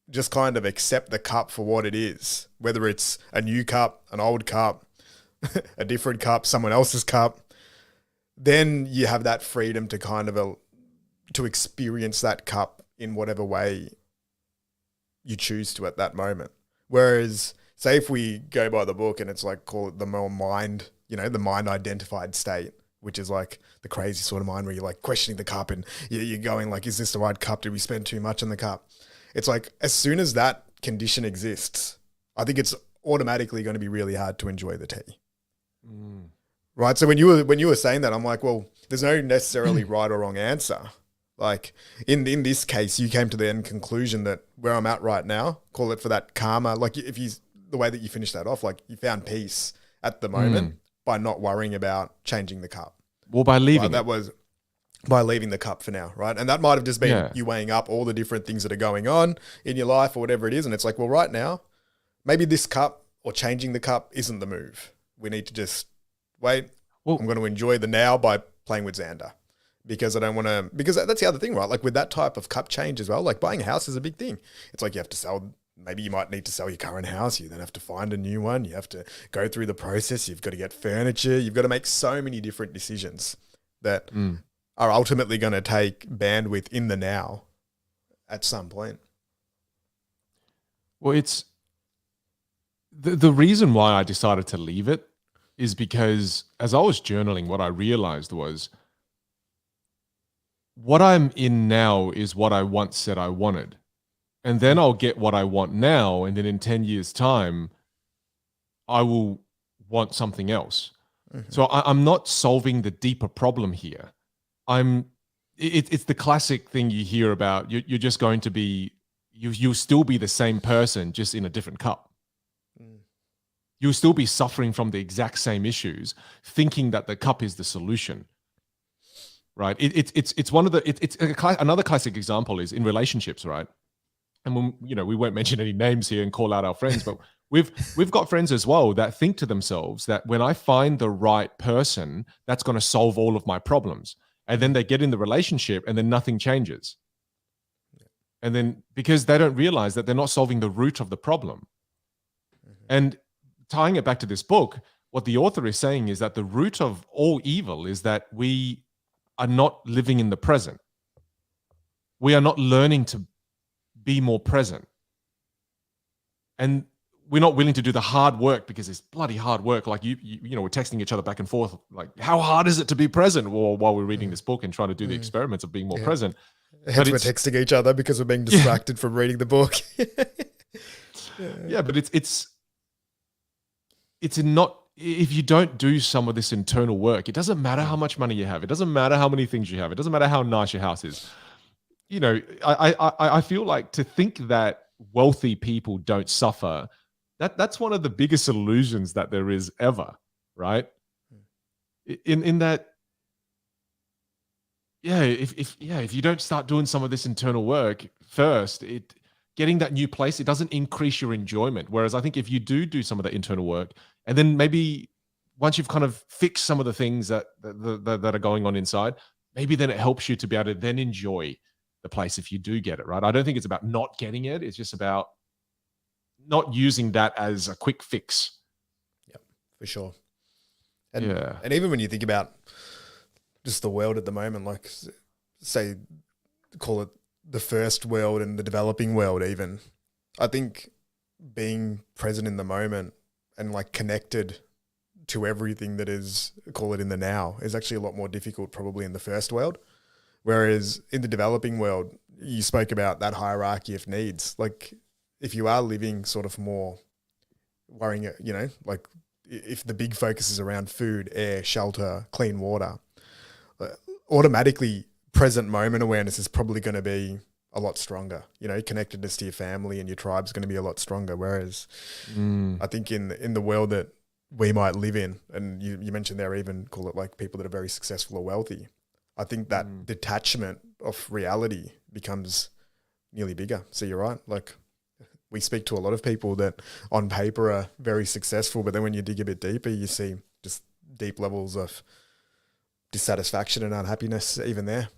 just kind of accept the cup for what it is, whether it's a new cup, an old cup, a different cup, someone else's cup, then you have that freedom to kind of to experience that cup in whatever way you choose to at that moment. Whereas, say if we go by the book and it's like, call it the more mind, the mind identified state, which is like the crazy sort of mind where you're like questioning the cup and you're going like, is this the right cup? Did we spend too much on the cup? It's like, as soon as that condition exists, I think it's automatically going to be really hard to enjoy the tea. Right. So when you were saying that, I'm like, well, there's no necessarily right or wrong answer. Like in this case, you came to the end conclusion that where I'm at right now, call it for that karma. Like the way that you finished that off, like you found peace at the moment by not worrying about changing the cup. Well, by leaving right? That was by leaving the cup for now, right? And that might have just been you weighing up all the different things that are going on in your life or whatever it is. And it's like, well, right now, maybe this cup or changing the cup isn't the move. We need to just wait. Well, I'm going to enjoy the now by playing with Xander, because I don't want to, because that's the other thing, right? Like with that type of cup change as well, like buying a house is a big thing. It's like you have to sell, maybe you might need to sell your current house. You then have to find a new one. You have to go through the process. You've got to get furniture. You've got to make so many different decisions that are ultimately going to take bandwidth in the now at some point. Well, it's the reason why I decided to leave it is because as I was journaling, what I realized was what I'm in now is what I once said I wanted. And then I'll get what I want now. And then in 10 years' time, I will want something else. Mm-hmm. So I'm not solving the deeper problem here. It's the classic thing you hear about. You're just going to be, you'll still be the same person, just in a different cup. You'll still be suffering from the exact same issues, thinking that the cup is the solution, right? It's one of the, another classic example is in relationships, right? And when, we won't mention any names here and call out our friends, but we've got friends as well that think to themselves that when I find the right person, that's going to solve all of my problems. And then they get in the relationship and then nothing changes. And then because they don't realize that they're not solving the root of the problem. And tying it back to this book, what the author is saying is that the root of all evil is that we are not living in the present. We are not learning to be more present. And we're not willing to do the hard work because it's bloody hard work. Like you know, we're texting each other back and forth. Like, how hard is it to be present? While we're reading this book and trying to do the experiments of being more present. Hence we're texting each other because we're being distracted from reading the book. Yeah, but it's not, if you don't do some of this internal work, it doesn't matter how much money you have. It doesn't matter how many things you have. It doesn't matter how nice your house is. You know, I feel like to think that wealthy people don't suffer, that's one of the biggest illusions that there is ever, right? In that, if you don't start doing some of this internal work first, getting that new place, it doesn't increase your enjoyment. Whereas I think if you do some of that internal work, and then maybe once you've kind of fixed some of the things that are going on inside, maybe then it helps you to be able to then enjoy the place if you do get it, right? I don't think it's about not getting it. It's just about not using that as a quick fix. Yep, for sure. And even when you think about just the world at the moment, like say, call it the first world and the developing world even, I think being present in the moment and like connected to everything that is, call it in the now, is actually a lot more difficult probably in the first world. Whereas in the developing world, you spoke about that hierarchy of needs. Like if you are living sort of more worrying, you know, like if the big focus is around food, air, shelter, clean water, automatically present moment awareness is probably going to be a lot stronger. You know, connectedness to your family and your tribe is going to be a lot stronger. Whereas I think in the world that we might live in, and you mentioned there even call it like people that are very successful or wealthy, I think that detachment of reality becomes nearly bigger. So you're right. Like we speak to a lot of people that on paper are very successful, but then when you dig a bit deeper, you see just deep levels of dissatisfaction and unhappiness even there.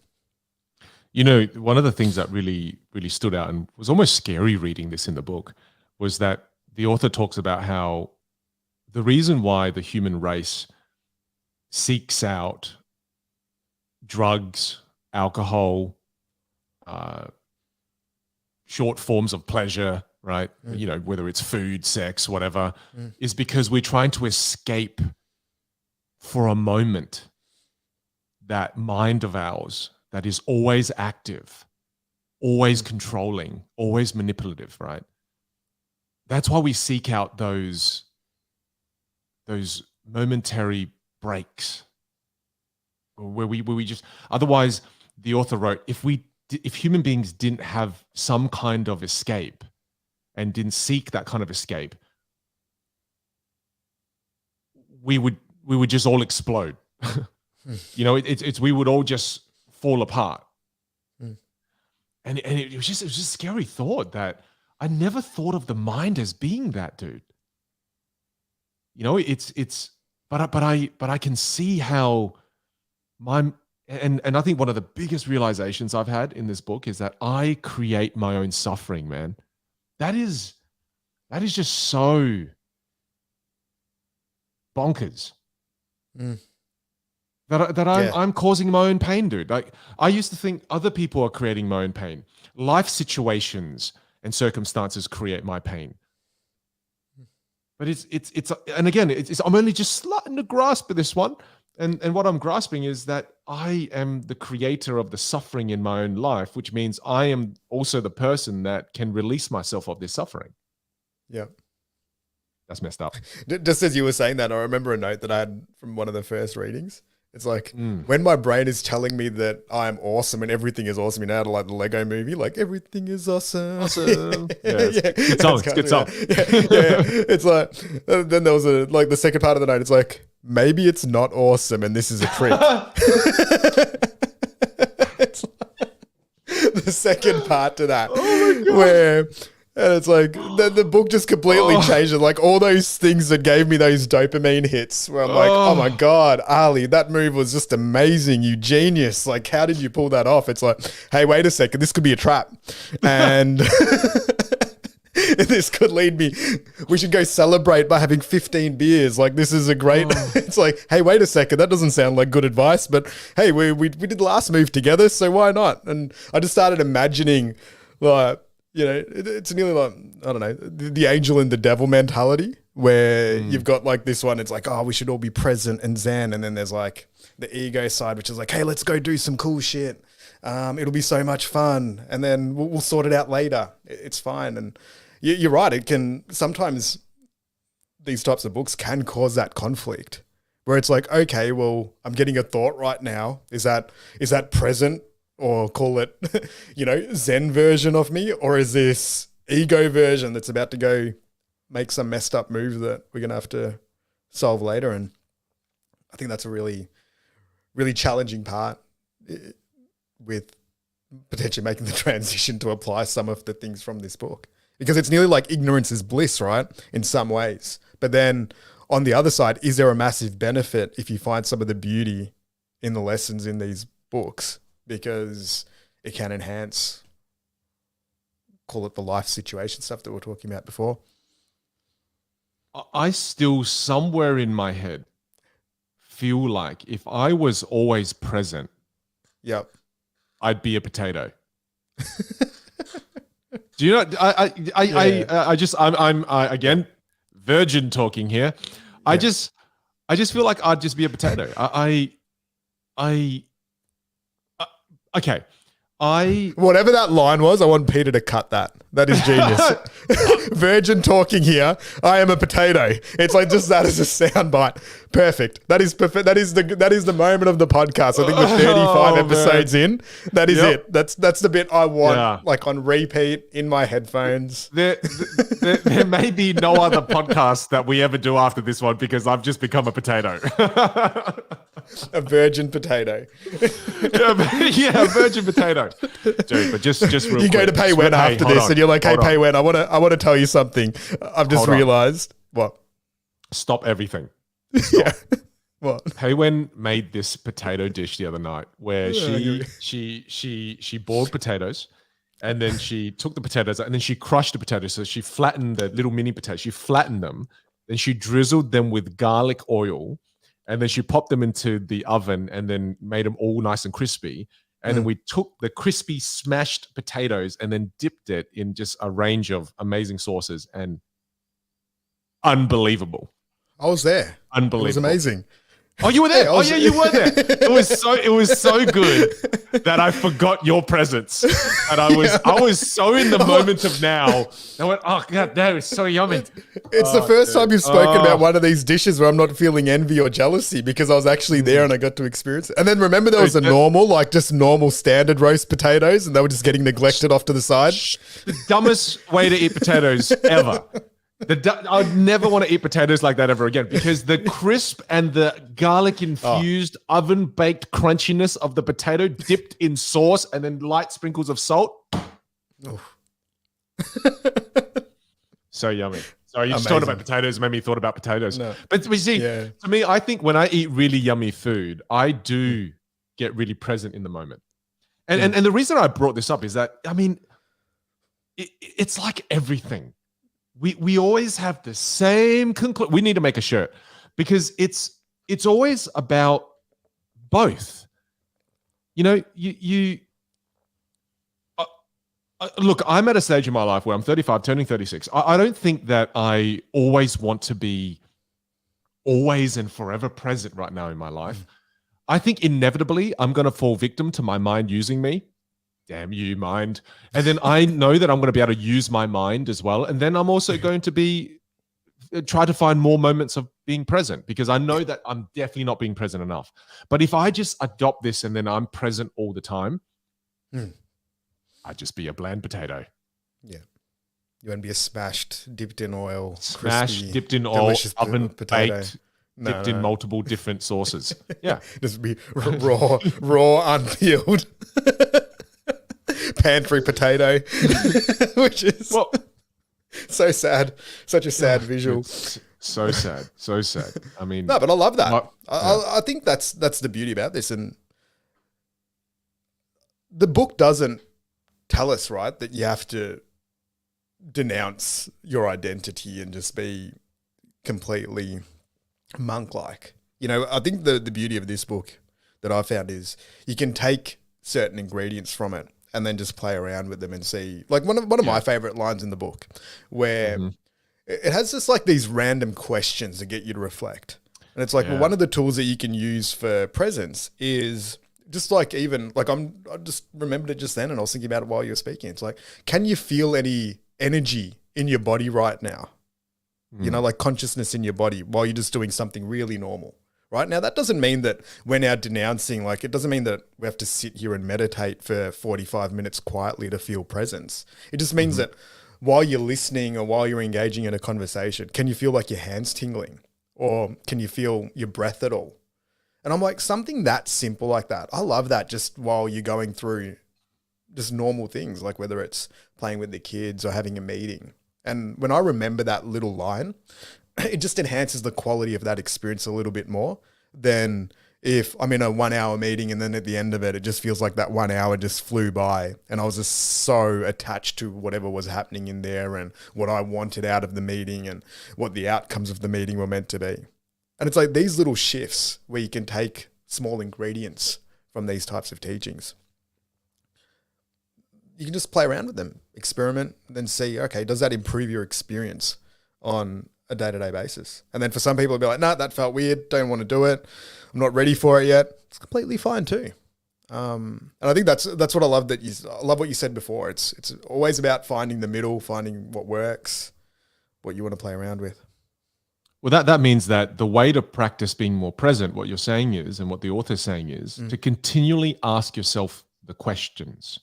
You know, one of the things that really, really stood out and was almost scary reading this in the book was that the author talks about how the reason why the human race seeks out drugs, alcohol, short forms of pleasure, right? You know, whether it's food, sex, whatever, is because we're trying to escape for a moment that mind of ours that is always active, always controlling, always manipulative, right? That's why we seek out those momentary breaks where we just, otherwise the author wrote, if human beings didn't have some kind of escape and didn't seek that kind of escape, we would just all explode. You know, it's we would all just fall apart. And it was just a scary thought that I never thought of the mind as being that, dude. You know, but I can see how and I think one of the biggest realizations I've had in this book is that I create my own suffering, man. That is just so bonkers. That I'm causing my own pain, dude. Like I used to think other people are creating my own pain. Life situations and circumstances create my pain. But it's and again, I'm only just starting to grasp this one. And what I'm grasping is that I am the creator of the suffering in my own life, which means I am also the person that can release myself of this suffering. Yeah. That's messed up. Just as you were saying that, I remember a note that I had from one of the first readings. It's like when my brain is telling me that I'm awesome and everything is awesome, you know, like the Lego movie, like everything is awesome. Awesome. Good song. It's good song. Yeah. It's like, then there was like the second part of the note. It's like, maybe it's not awesome and this is a trick. It's like the second part to that. Oh my God. And it's like, the book just completely changed it. Like all those things that gave me those dopamine hits where I'm like, oh my God, Ali, that move was just amazing. You genius. Like, how did you pull that off? It's like, hey, wait a second. This could be a trap. And this could lead me. We should go celebrate by having 15 beers. Like, this is a great. It's like, hey, wait a second, that doesn't sound like good advice, but hey, we did the last move together, so why not? And I just started imagining, like, you know, it's nearly like, I don't know, the angel and the devil mentality, where you've got like this one. It's like, oh, we should all be present and zen, and then there's like the ego side, which is like, hey, let's go do some cool shit. It'll be so much fun, and then we'll sort it out later. It's fine. And you're right. It can sometimes, these types of books can cause that conflict where it's like, okay, well, I'm getting a thought right now. Is that present, or call it, you know, Zen version of me, or is this ego version that's about to go make some messed up move that we're going to have to solve later? And I think that's a really, really challenging part with potentially making the transition to apply some of the things from this book, because it's nearly like ignorance is bliss, right? In some ways. But then on the other side, is there a massive benefit if you find some of the beauty in the lessons in these books, because it can enhance, call it the life situation stuff that we were talking about before? I still, somewhere in my head, feel like if I was always present, Yep. I'd be a potato. Do you know? I'm again, virgin talking here. I just feel like I'd just be a potato. Okay. Whatever that line was, I want Peter to cut that. That is genius. Virgin talking here. I am a potato. It's like just that as a soundbite. Perfect. That is perfect. That is the moment of the podcast. I think we're 35 episodes in. That is it. That's the bit I want, like on repeat in my headphones. There may be no other podcast that we ever do after this one, because I've just become a potato. A virgin potato. Yeah, a virgin potato. Dude, but just real you quick. go to Pei Wen after this, and you're like, hey, Pei Wen, I want to tell you something. I've just realized. What? Stop everything. Yeah. What? Pei Wen made this potato dish the other night where she boiled potatoes, and then she took the potatoes and then she crushed the potatoes. So she flattened the little mini potatoes. She flattened them. Then she drizzled them with garlic oil, and then she popped them into the oven and then made them all nice and crispy. And then we took the crispy smashed potatoes and then dipped it in just a range of amazing sauces, and unbelievable. I was there. Unbelievable. It was amazing. Oh, you were there. Yeah, you were there. It was so good that I forgot your presence. And I was so in the moment of now. I went, oh God, that is so yummy. It's the first time you've spoken about one of these dishes where I'm not feeling envy or jealousy, because I was actually there and I got to experience it. And then remember, there was just normal standard roast potatoes, and they were just getting neglected off to the side. The dumbest way to eat potatoes ever. I'd never want to eat potatoes like that ever again, because the crisp and the garlic infused oven baked crunchiness of the potato dipped in sauce and then light sprinkles of salt. So yummy. Sorry, you just talked about potatoes, made me thought about potatoes. No. But we see, to me, I think when I eat really yummy food, I do get really present in the moment. And the reason I brought this up is that, I mean, it's like everything. We always have the same conclusion. We need to make a shirt, because it's always about both. You know, look, I'm at a stage in my life where I'm 35, turning 36. I don't think that I always want to be always and forever present right now in my life. I think inevitably I'm going to fall victim to my mind using me. Damn you, mind. And then I know that I'm going to be able to use my mind as well. And then I'm also going to try to find more moments of being present, because I know that I'm definitely not being present enough. But if I just adopt this and then I'm present all the time, I'd just be a bland potato. Yeah. You want to be a smashed, dipped in oil, crispy, dipped in oil, oven baked, dipped in multiple different sauces. Yeah. Just be raw, unpeeled. Pantry potato, which is so sad. Such a sad visual. So sad. I mean, no, but I love that. I think that's the beauty about this. And the book doesn't tell us, right, that you have to denounce your identity and just be completely monk-like. You know, I think the beauty of this book that I found is you can take certain ingredients from it and then just play around with them and see. Like one of my favorite lines in the book, where it has just like these random questions that get you to reflect. And it's like, well, one of the tools that you can use for presence is just like, even like I just remembered it just then, and I was thinking about it while you were speaking. It's like, can you feel any energy in your body right now? You know, like consciousness in your body while you're just doing something really normal. Right now, that doesn't mean that we're now denouncing, like it doesn't mean that we have to sit here and meditate for 45 minutes quietly to feel presence. It just means that while you're listening or while you're engaging in a conversation, can you feel like your hands tingling, or can you feel your breath at all? And I'm like, something that simple like that. I love that, just while you're going through just normal things, like whether it's playing with the kids or having a meeting. And when I remember that little line, it just enhances the quality of that experience a little bit more than if I'm in a 1 hour meeting and then at the end of it, it just feels like that 1 hour just flew by and I was just so attached to whatever was happening in there and what I wanted out of the meeting and what the outcomes of the meeting were meant to be. And it's like these little shifts where you can take small ingredients from these types of teachings. You can just play around with them, experiment, and then see, okay, does that improve your experience on a day-to-day basis? And then for some people, it'll be like, nah, that felt weird. Don't want to do it. I'm not ready for it yet. It's completely fine too. And I think that's what I love. I love what you said before. It's always about finding the middle, finding what works, what you want to play around with. Well, that means that the way to practice being more present, what you're saying is, and what the author's saying is, to continually ask yourself the questions.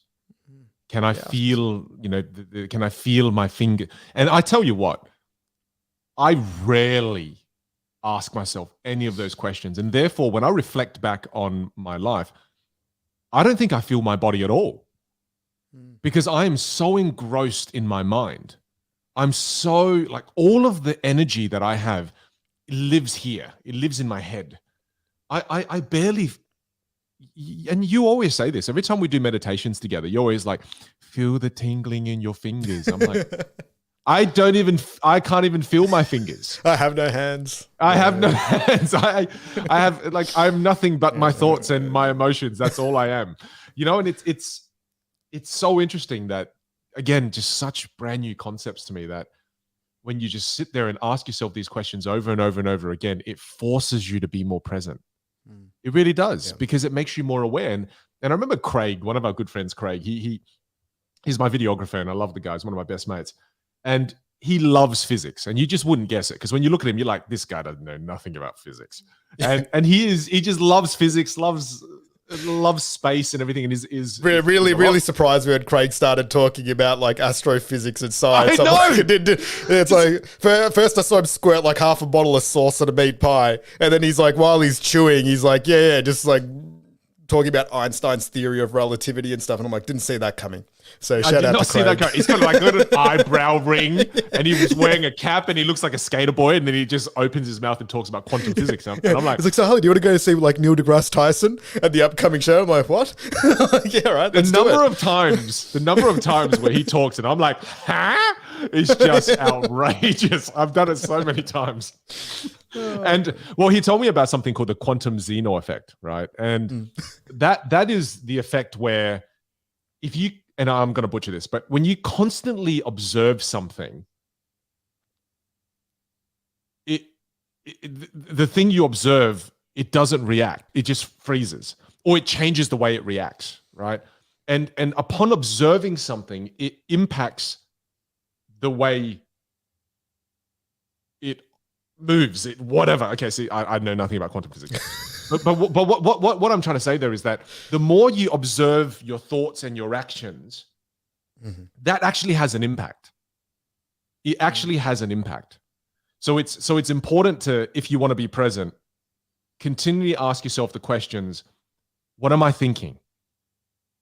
Can I feel, can I feel my finger? And I tell you what, I rarely ask myself any of those questions. And therefore, when I reflect back on my life, I don't think I feel my body at all, because I am so engrossed in my mind. I'm so, like, all of the energy that I have lives here. It lives in my head. I barely, and you always say this, every time we do meditations together, you're always like, feel the tingling in your fingers. I'm like, I can't even feel my fingers. I have no hands. I have no hands. I have, like, I'm nothing but my thoughts and my emotions. That's all I am, and it's so interesting that, again, just such brand new concepts to me, that when you just sit there and ask yourself these questions over and over and over again, it forces you to be more present. It really does, because it makes you more aware. And I remember Craig, one of our good friends, Craig, he's my videographer and I love the guy. He's one of my best mates. And he loves physics, and you just wouldn't guess it, because when you look at him, you're like, this guy doesn't know nothing about physics. And he just loves physics, loves space and everything, and is really surprised when Craig started talking about like astrophysics and science. I know. It's like, first I saw him squirt like half a bottle of sauce at a meat pie, and then he's like, while he's chewing, he's like, just like talking about Einstein's theory of relativity and stuff, and I'm like, didn't see that coming. So shout out to Craig. I did not see that coming. He's got like an eyebrow ring, and he was wearing a cap, and he looks like a skater boy, and then he just opens his mouth and talks about quantum physics. And I'm like, it's like, so Harley, do you want to go see like Neil deGrasse Tyson at the upcoming show? I'm like, what? Like, yeah, right. The number of times where he talks, and I'm like, huh? It's just outrageous. I've done it so many times. And well, he told me about something called the quantum Zeno effect, right? And that is the effect where, if you, and I'm going to butcher this, but when you constantly observe something, the thing you observe, it doesn't react. It just freezes, or it changes the way it reacts, right? And upon observing something, it impacts the way it moves, it whatever. Okay, see, I know nothing about quantum physics, but what I'm trying to say there is that the more you observe your thoughts and your actions, that actually has an impact. It actually has an impact. So it's important to, if you want to be present, continually ask yourself the questions: what am I thinking?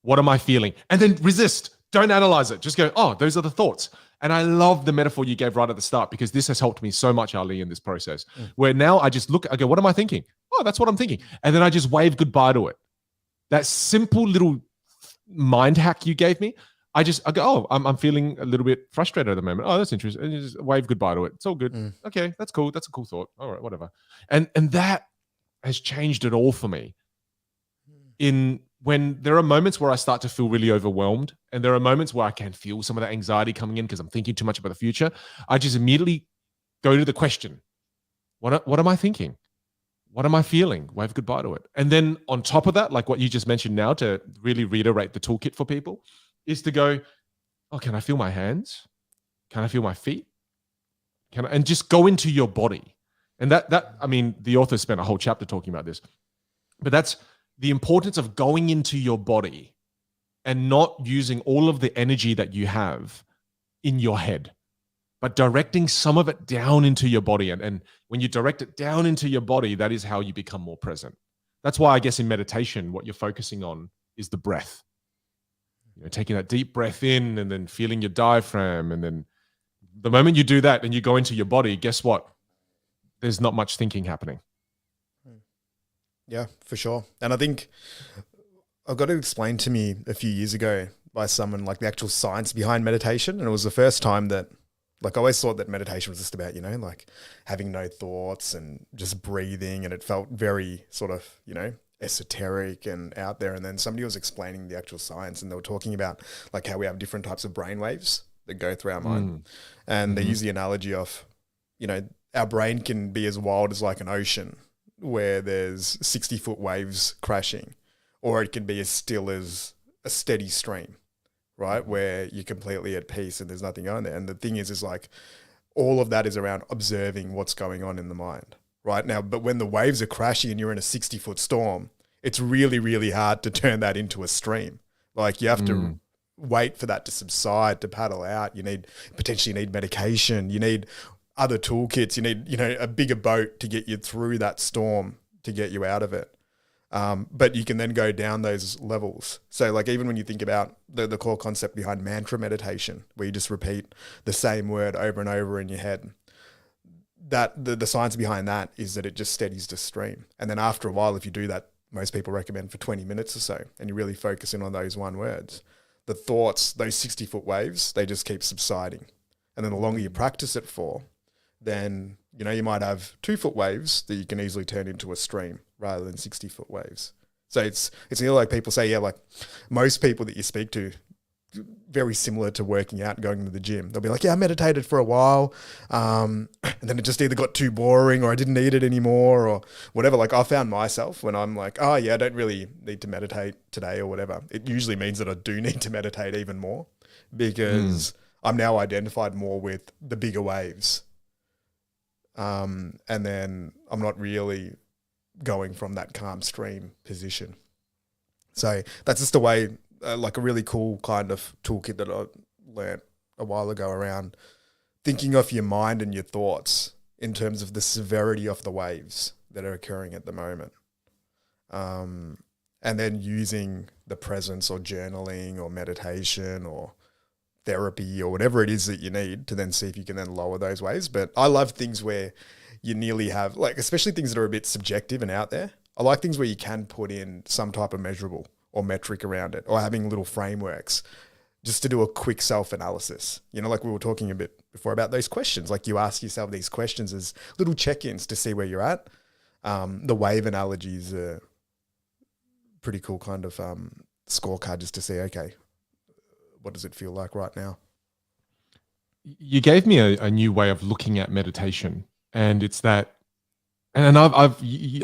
What am I feeling? And then resist. Don't analyze it. Just go, oh, those are the thoughts. And I love the metaphor you gave right at the start, because this has helped me so much, Ali, in this process, where now I just look, I go, what am I thinking? Oh, that's what I'm thinking. And then I just wave goodbye to it. That simple little mind hack you gave me, I go, oh, I'm feeling a little bit frustrated at the moment. Oh, that's interesting. And you just wave goodbye to it. It's all good. Okay, that's cool. That's a cool thought. All right, whatever. And that has changed it all for me. In when there are moments where I start to feel really overwhelmed, and there are moments where I can feel some of that anxiety coming in because I'm thinking too much about the future, I just immediately go to the question: what am I thinking? What am I feeling? Wave goodbye to it. And then on top of that, like what you just mentioned now, to really reiterate the toolkit for people, is to go, oh, can I feel my hands? Can I feel my feet? And just go into your body. And that I mean, the author spent a whole chapter talking about this, but that's the importance of going into your body and not using all of the energy that you have in your head, but directing some of it down into your body. And when you direct it down into your body, that is how you become more present. That's why I guess in meditation, what you're focusing on is the breath. You know, taking that deep breath in and then feeling your diaphragm. And then the moment you do that and you go into your body, guess what? There's not much thinking happening. Yeah, for sure. And I think I got it explained to me a few years ago by someone, like the actual science behind meditation. And it was the first time that, like, I always thought that meditation was just about, you know, like having no thoughts and just breathing. And it felt very sort of, you know, esoteric and out there. And then somebody was explaining the actual science, and they were talking about like how we have different types of brain waves that go through our mind. And they use the analogy of, you know, our brain can be as wild as like an ocean where there's 60-foot waves crashing, or it can be as still as a steady stream, right? Where you're completely at peace and there's nothing on there. And the thing is like all of that is around observing what's going on in the mind right now. But when the waves are crashing and you're in a 60-foot storm, it's really, really hard to turn that into a stream. Like you have to wait for that to subside, to paddle out. You potentially need medication. You need other toolkits. You need, you know, a bigger boat to get you through that storm, to get you out of it. But you can then go down those levels. So like even when you think about the core concept behind mantra meditation, where you just repeat the same word over and over in your head, that the science behind that is that it just steadies the stream. And then after a while, if you do that, most people recommend for 20 minutes or so, and you really focus in on those one words, the thoughts, those 60-foot waves, they just keep subsiding. And then the longer you practice it for, then, you know, you might have 2-foot waves that you can easily turn into a stream rather than 60-foot waves. So it's nearly like people say, yeah, like most people that you speak to, very similar to working out and going to the gym. They'll be like, yeah, I meditated for a while. And then it just either got too boring or I didn't need it anymore or whatever. Like I found myself when I'm like, oh yeah, I don't really need to meditate today or whatever. It usually means that I do need to meditate even more, because I'm now identified more with the bigger waves. And then I'm not really going from that calm stream position. So that's just a way, like a really cool kind of toolkit that I learned a while ago around thinking of your mind and your thoughts in terms of the severity of the waves that are occurring at the moment. And then using the presence or journaling or meditation or therapy or whatever it is that you need to then see if you can then lower those waves. But I love things where you nearly have, like, especially things that are a bit subjective and out there. I like things where you can put in some type of measurable or metric around it, or having little frameworks just to do a quick self-analysis. You know, like we were talking a bit before about those questions, like you ask yourself these questions as little check-ins to see where you're at. The wave analogy is a pretty cool kind of scorecard just to see, okay, what does it feel like right now? You gave me a new way of looking at meditation, and it's that, and I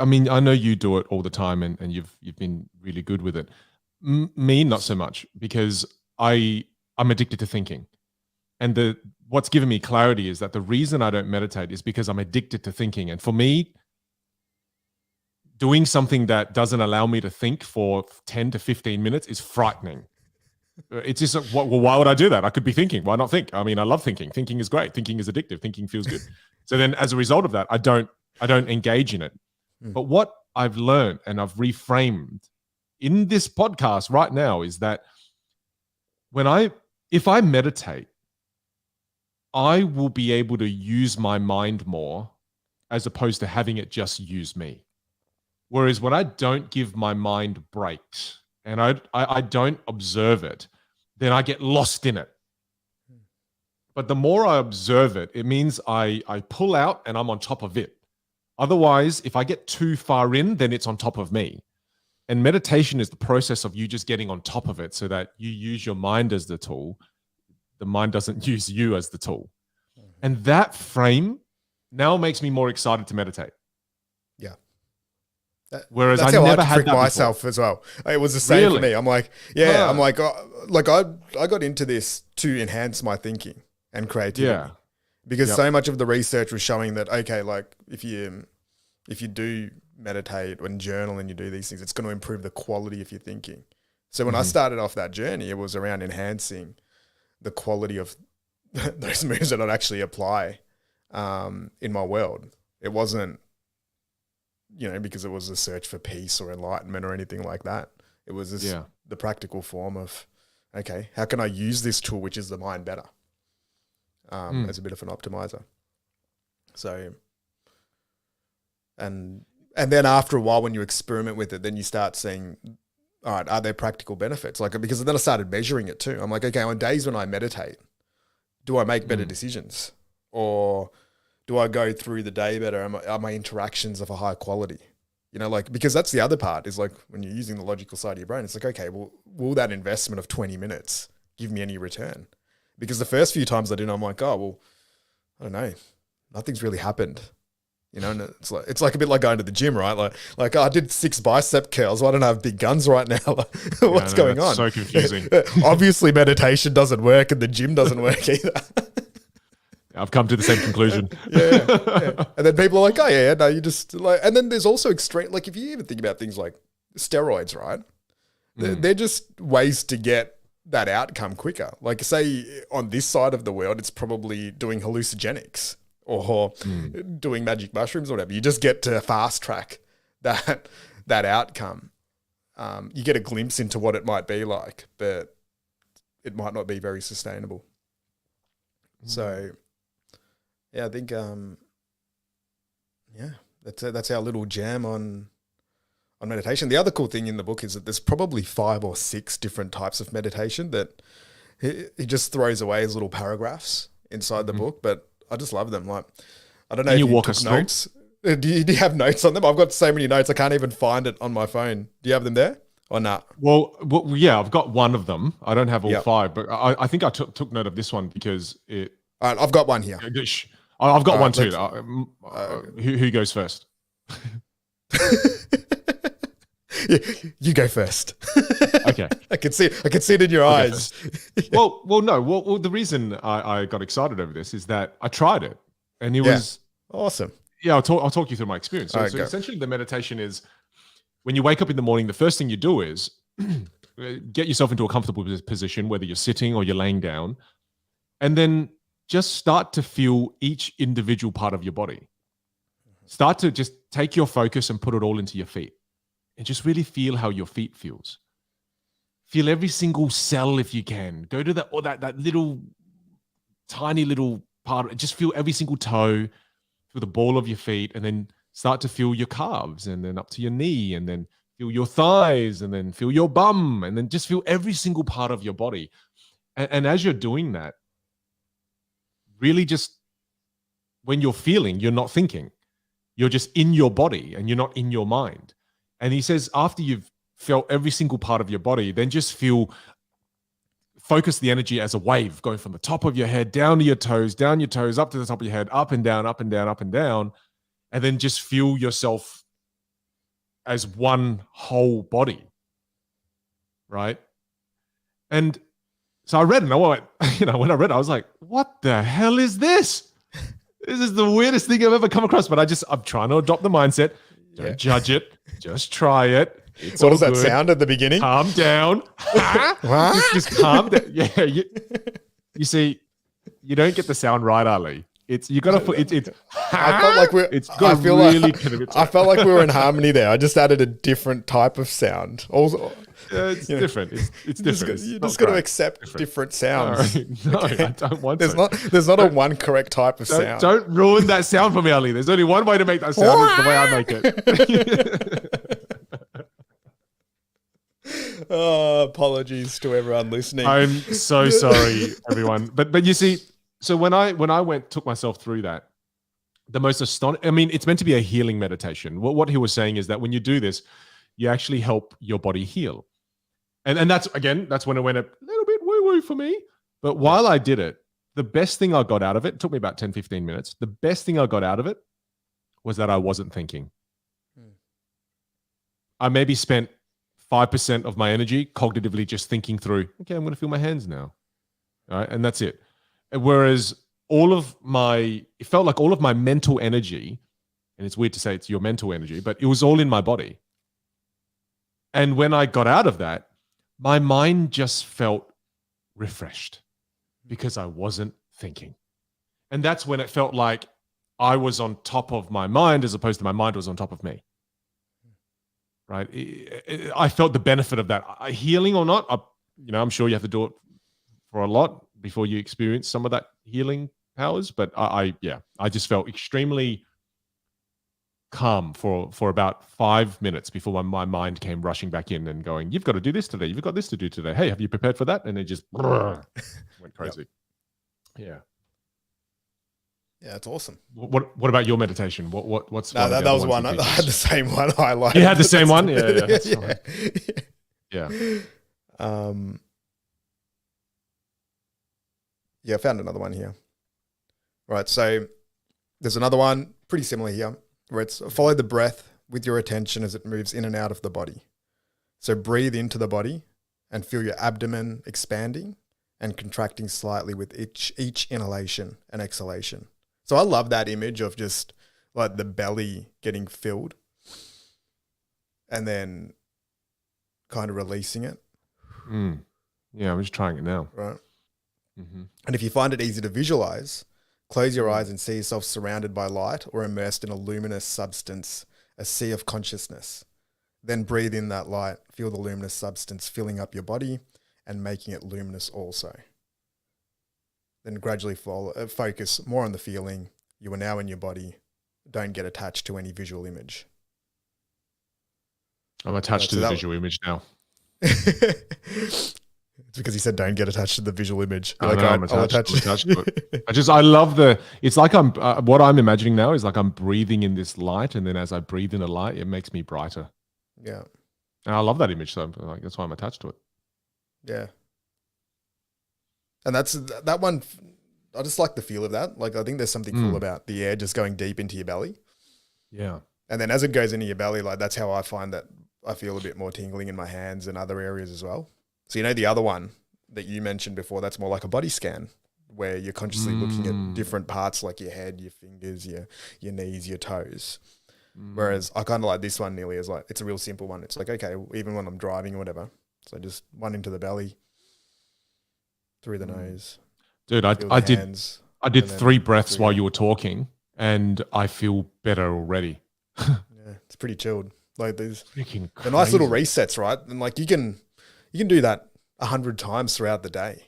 mean, I know you do it all the time, and you've been really good with it. Me, not so much, because I'm addicted to thinking, and what's given me clarity is that the reason I don't meditate is because I'm addicted to thinking, and for me, doing something that doesn't allow me to think for 10 to 15 minutes is frightening. It's just, well, why would I do that? I could be thinking. Why not think? I mean, I love thinking. Thinking is great. Thinking is addictive. Thinking feels good. So then as a result of that, I don't engage in it. But what I've learned and I've reframed in this podcast right now is that if I meditate, I will be able to use my mind more as opposed to having it just use me. Whereas when I don't give my mind breaks and I don't observe it, then I get lost in it. But the more I observe it, it means I pull out and I'm on top of it. Otherwise, if I get too far in, then it's on top of me. And meditation is the process of you just getting on top of it so that you use your mind as the tool. The mind doesn't use you as the tool. And that frame now makes me more excited to meditate. Yeah. Whereas that's I how never I had trick that myself before. as well. It was the same for me. I'm like, Huh. I'm like, I got into this to enhance my thinking and creativity. Yeah. Because Yep. so much of the research was showing that, okay, like if you do meditate and journal and you do these things, it's going to improve the quality of your thinking. So when I started off that journey, it was around enhancing the quality of those moves that I'd actually apply in my world. It wasn't, because it was a search for peace or enlightenment or anything like that. It was just the practical form of, okay, how can I use this tool, which is the mind, better as a bit of an optimizer? So, and then after a while, when you experiment with it, then you start seeing, all right, are there practical benefits? Like, because then I started measuring it too. I'm like, okay, on days when I meditate, do I make better decisions, or do I go through the day better? Are my interactions of a high quality? Because that's the other part is like when you're using the logical side of your brain, it's like, okay, well, will that investment of 20 minutes give me any return? Because the first few times I did, I'm like, oh, well, I don't know. Nothing's really happened. And it's like a bit like going to the gym, right? Like I did 6 bicep curls. Well, I don't have big guns right now. What's going on? So confusing. Obviously, meditation doesn't work and the gym doesn't work either. I've come to the same conclusion. Yeah. And then people are like, oh yeah, no, you just like, and then there's also extreme, like if you even think about things like steroids, right? They're just ways to get that outcome quicker. Like say on this side of the world, it's probably doing hallucinogenics or doing magic mushrooms or whatever. You just get to fast track that outcome. You get a glimpse into what it might be like, but it might not be very sustainable. So yeah, I think that's our little jam on meditation. The other cool thing in the book is that there's probably 5 or 6 different types of meditation that he just throws away as little paragraphs inside the book, but I just love them. Like, I don't know if you took notes. Do you have notes on them? I've got so many notes, I can't even find it on my phone. Do you have them there or not? Well, yeah, I've got one of them. I don't have all 5, but I think I took note of this one because it. All right, I've got one here. I've got one too. Who goes first? You go first. Okay. I can see it in your eyes. No. Well, the reason I got excited over this is that I tried it, and it was awesome. Yeah, I'll talk you through my experience. So essentially, the meditation is when you wake up in the morning. The first thing you do is get yourself into a comfortable position, whether you're sitting or you're laying down, and then just start to feel each individual part of your body. Start to just take your focus and put it all into your feet. And just really feel how your feet feels. Feel every single cell if you can. Go to that little, tiny little part. Just feel every single toe, feel the ball of your feet, and then start to feel your calves, and then up to your knee, and then feel your thighs, and then feel your bum, and then just feel every single part of your body. And as you're doing that, really just when you're feeling, you're not thinking. You're just in your body and you're not in your mind. And he says, after you've felt every single part of your body, then just focus the energy as a wave going from the top of your head down to your toes, down your toes, up to the top of your head, up and down, up and down, up and down. And then just feel yourself as one whole body. Right? And so I read it and I went, when I read it, I was like, what the hell is this? This is the weirdest thing I've ever come across. But I'm trying to adopt the mindset. Don't judge it. Just try it. It's what does that sound at the beginning? Calm down. just calm down. Yeah. You see, you don't get the sound right, Ali. You got to put it's. I felt like I felt like we were in harmony there. I just added a different type of sound. Also, it's different. It's different. You just got to accept different sounds. No, I don't want to. There's not a one correct type of sound. Don't ruin that sound for me, Ali. There's only one way to make that sound. It's the way I make it. Apologies to everyone listening. I'm so sorry, everyone. But you see, so when I took myself through that, the most astonishing, I mean, it's meant to be a healing meditation. What he was saying is that when you do this, you actually help your body heal. And that's when it went a little bit woo-woo for me. But while I did it, the best thing I got out of it took me about 10, 15 minutes. The best thing I got out of it was that I wasn't thinking. I maybe spent 5% of my energy cognitively just thinking through, okay, I'm going to feel my hands now. All right. And that's it. Whereas it felt like all of my mental energy, and it's weird to say it's your mental energy, but it was all in my body. And when I got out of that, my mind just felt refreshed because I wasn't thinking. And that's when it felt like I was on top of my mind as opposed to my mind was on top of me. Right. I felt the benefit of that. Healing or not, I'm sure you have to do it for a lot before you experience some of that healing powers. But I just felt extremely calm for about 5 minutes before my mind came rushing back in and going, you've got to do this today. You've got this to do today. Hey, have you prepared for that? And it just went crazy. Yep. Yeah. Yeah, it's awesome. What about your meditation? What's no, that was one. I had the same one highlighted. You had the same one? Yeah. Yeah, I found another one here. Right, so there's another one pretty similar here where it's follow the breath with your attention as it moves in and out of the body. So breathe into the body and feel your abdomen expanding and contracting slightly with each inhalation and exhalation. So I love that image of just like the belly getting filled and then kind of releasing it. Yeah, I'm just trying it now. Right. Mm-hmm. And if you find it easy to visualize, close your eyes and see yourself surrounded by light or immersed in a luminous substance, a sea of consciousness. Then breathe in that light, feel the luminous substance filling up your body and making it luminous also. Then gradually focus more on the feeling. You are now in your body. Don't get attached to any visual image. I'm attached to the visual image now. It's because he said don't get attached to the visual image. I'm attached to it. I love it's like what I'm imagining now is like I'm breathing in this light, and then as I breathe in the light, it makes me brighter. Yeah. And I love that image, so that's why I'm attached to it. Yeah. And that one, I just like the feel of that. Like, I think there's something cool about the air just going deep into your belly. Yeah. And then as it goes into your belly, like that's how I find that I feel a bit more tingling in my hands and other areas as well. So, the other one that you mentioned before, that's more like a body scan where you're consciously looking at different parts like your head, your fingers, your knees, your toes. Whereas I kind of like this one nearly as like, it's a real simple one. It's like, okay, even when I'm driving or whatever. So just one into the belly, through the nose. Dude, I did 3 breaths while you were talking and I feel better already. Yeah, it's pretty chilled. Like there's freaking the nice little resets, right? And like you can do that 100 times throughout the day,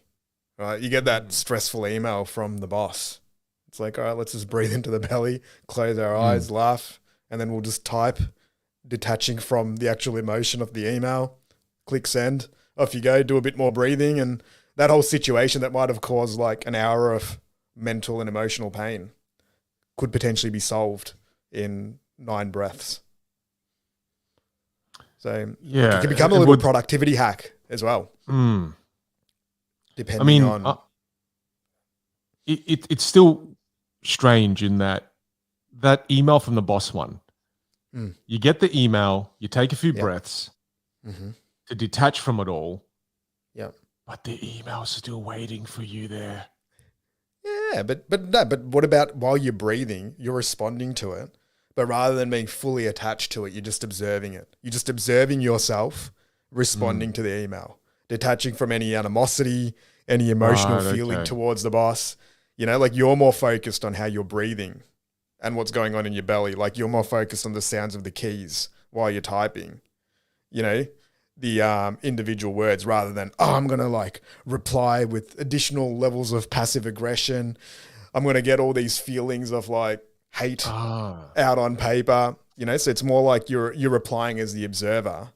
right? You get that stressful email from the boss. It's like, all right, let's just breathe into the belly, close our eyes, laugh, and then we'll just type, detaching from the actual emotion of the email, click send, off you go, do a bit more breathing, and that whole situation that might have caused like an hour of mental and emotional pain could potentially be solved in 9 breaths. So yeah, it can become a little productivity hack as well. Depending on... It's still strange in that email from the boss one. You get the email, you take a few breaths to detach from it all. Yeah. But the email's still waiting for you there. Yeah, but what about while you're breathing, you're responding to it, but rather than being fully attached to it, you're just observing it. You're just observing yourself responding to the email, detaching from any animosity, any emotional feeling towards the boss. Like you're more focused on how you're breathing and what's going on in your belly. Like you're more focused on the sounds of the keys while you're typing, the individual words rather than, I'm going to like reply with additional levels of passive aggression. I'm going to get all these feelings of like hate out on paper, so it's more like you're replying as the observer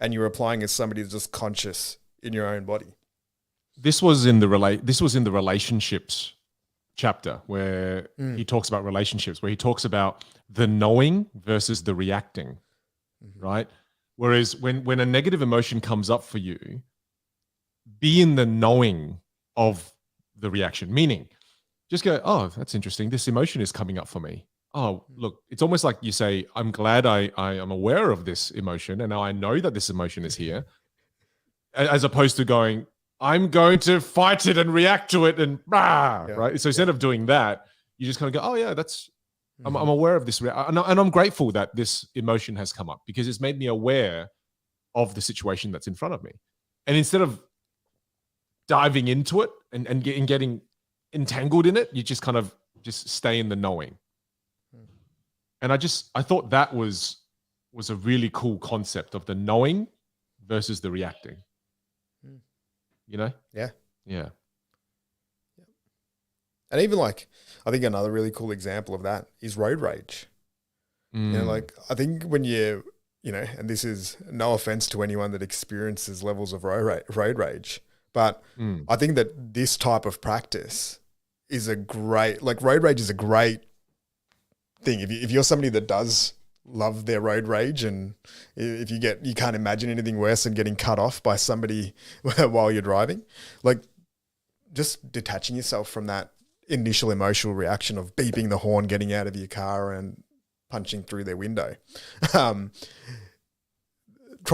and you're applying as somebody that's just conscious in your own body. This was in the relationships chapter where he talks about relationships, where he talks about the knowing versus the reacting, right? Whereas when a negative emotion comes up for you, be in the knowing of the reaction, meaning just go, oh, that's interesting. This emotion is coming up for me. Oh, look, it's almost like you say, I'm glad I am aware of this emotion, and now I know that this emotion is here, as opposed to going, I'm going to fight it and react to it and right? So instead of doing that, you just kind of go, oh yeah, I'm aware of this. And I'm grateful that this emotion has come up because it's made me aware of the situation that's in front of me. And instead of diving into it and getting entangled in it, you just kind of just stay in the knowing. And I thought that was a really cool concept of the knowing versus the reacting. You know? Yeah. Yeah. And even like, I think another really cool example of that is road rage. You know, like I think when and this is no offense to anyone that experiences levels of road rage, but I think that this type of practice is road rage is a great thing. If you're somebody that does love their road rage, and if you can't imagine anything worse than getting cut off by somebody while you're driving, like just detaching yourself from that initial emotional reaction of beeping the horn, getting out of your car and punching through their window, trying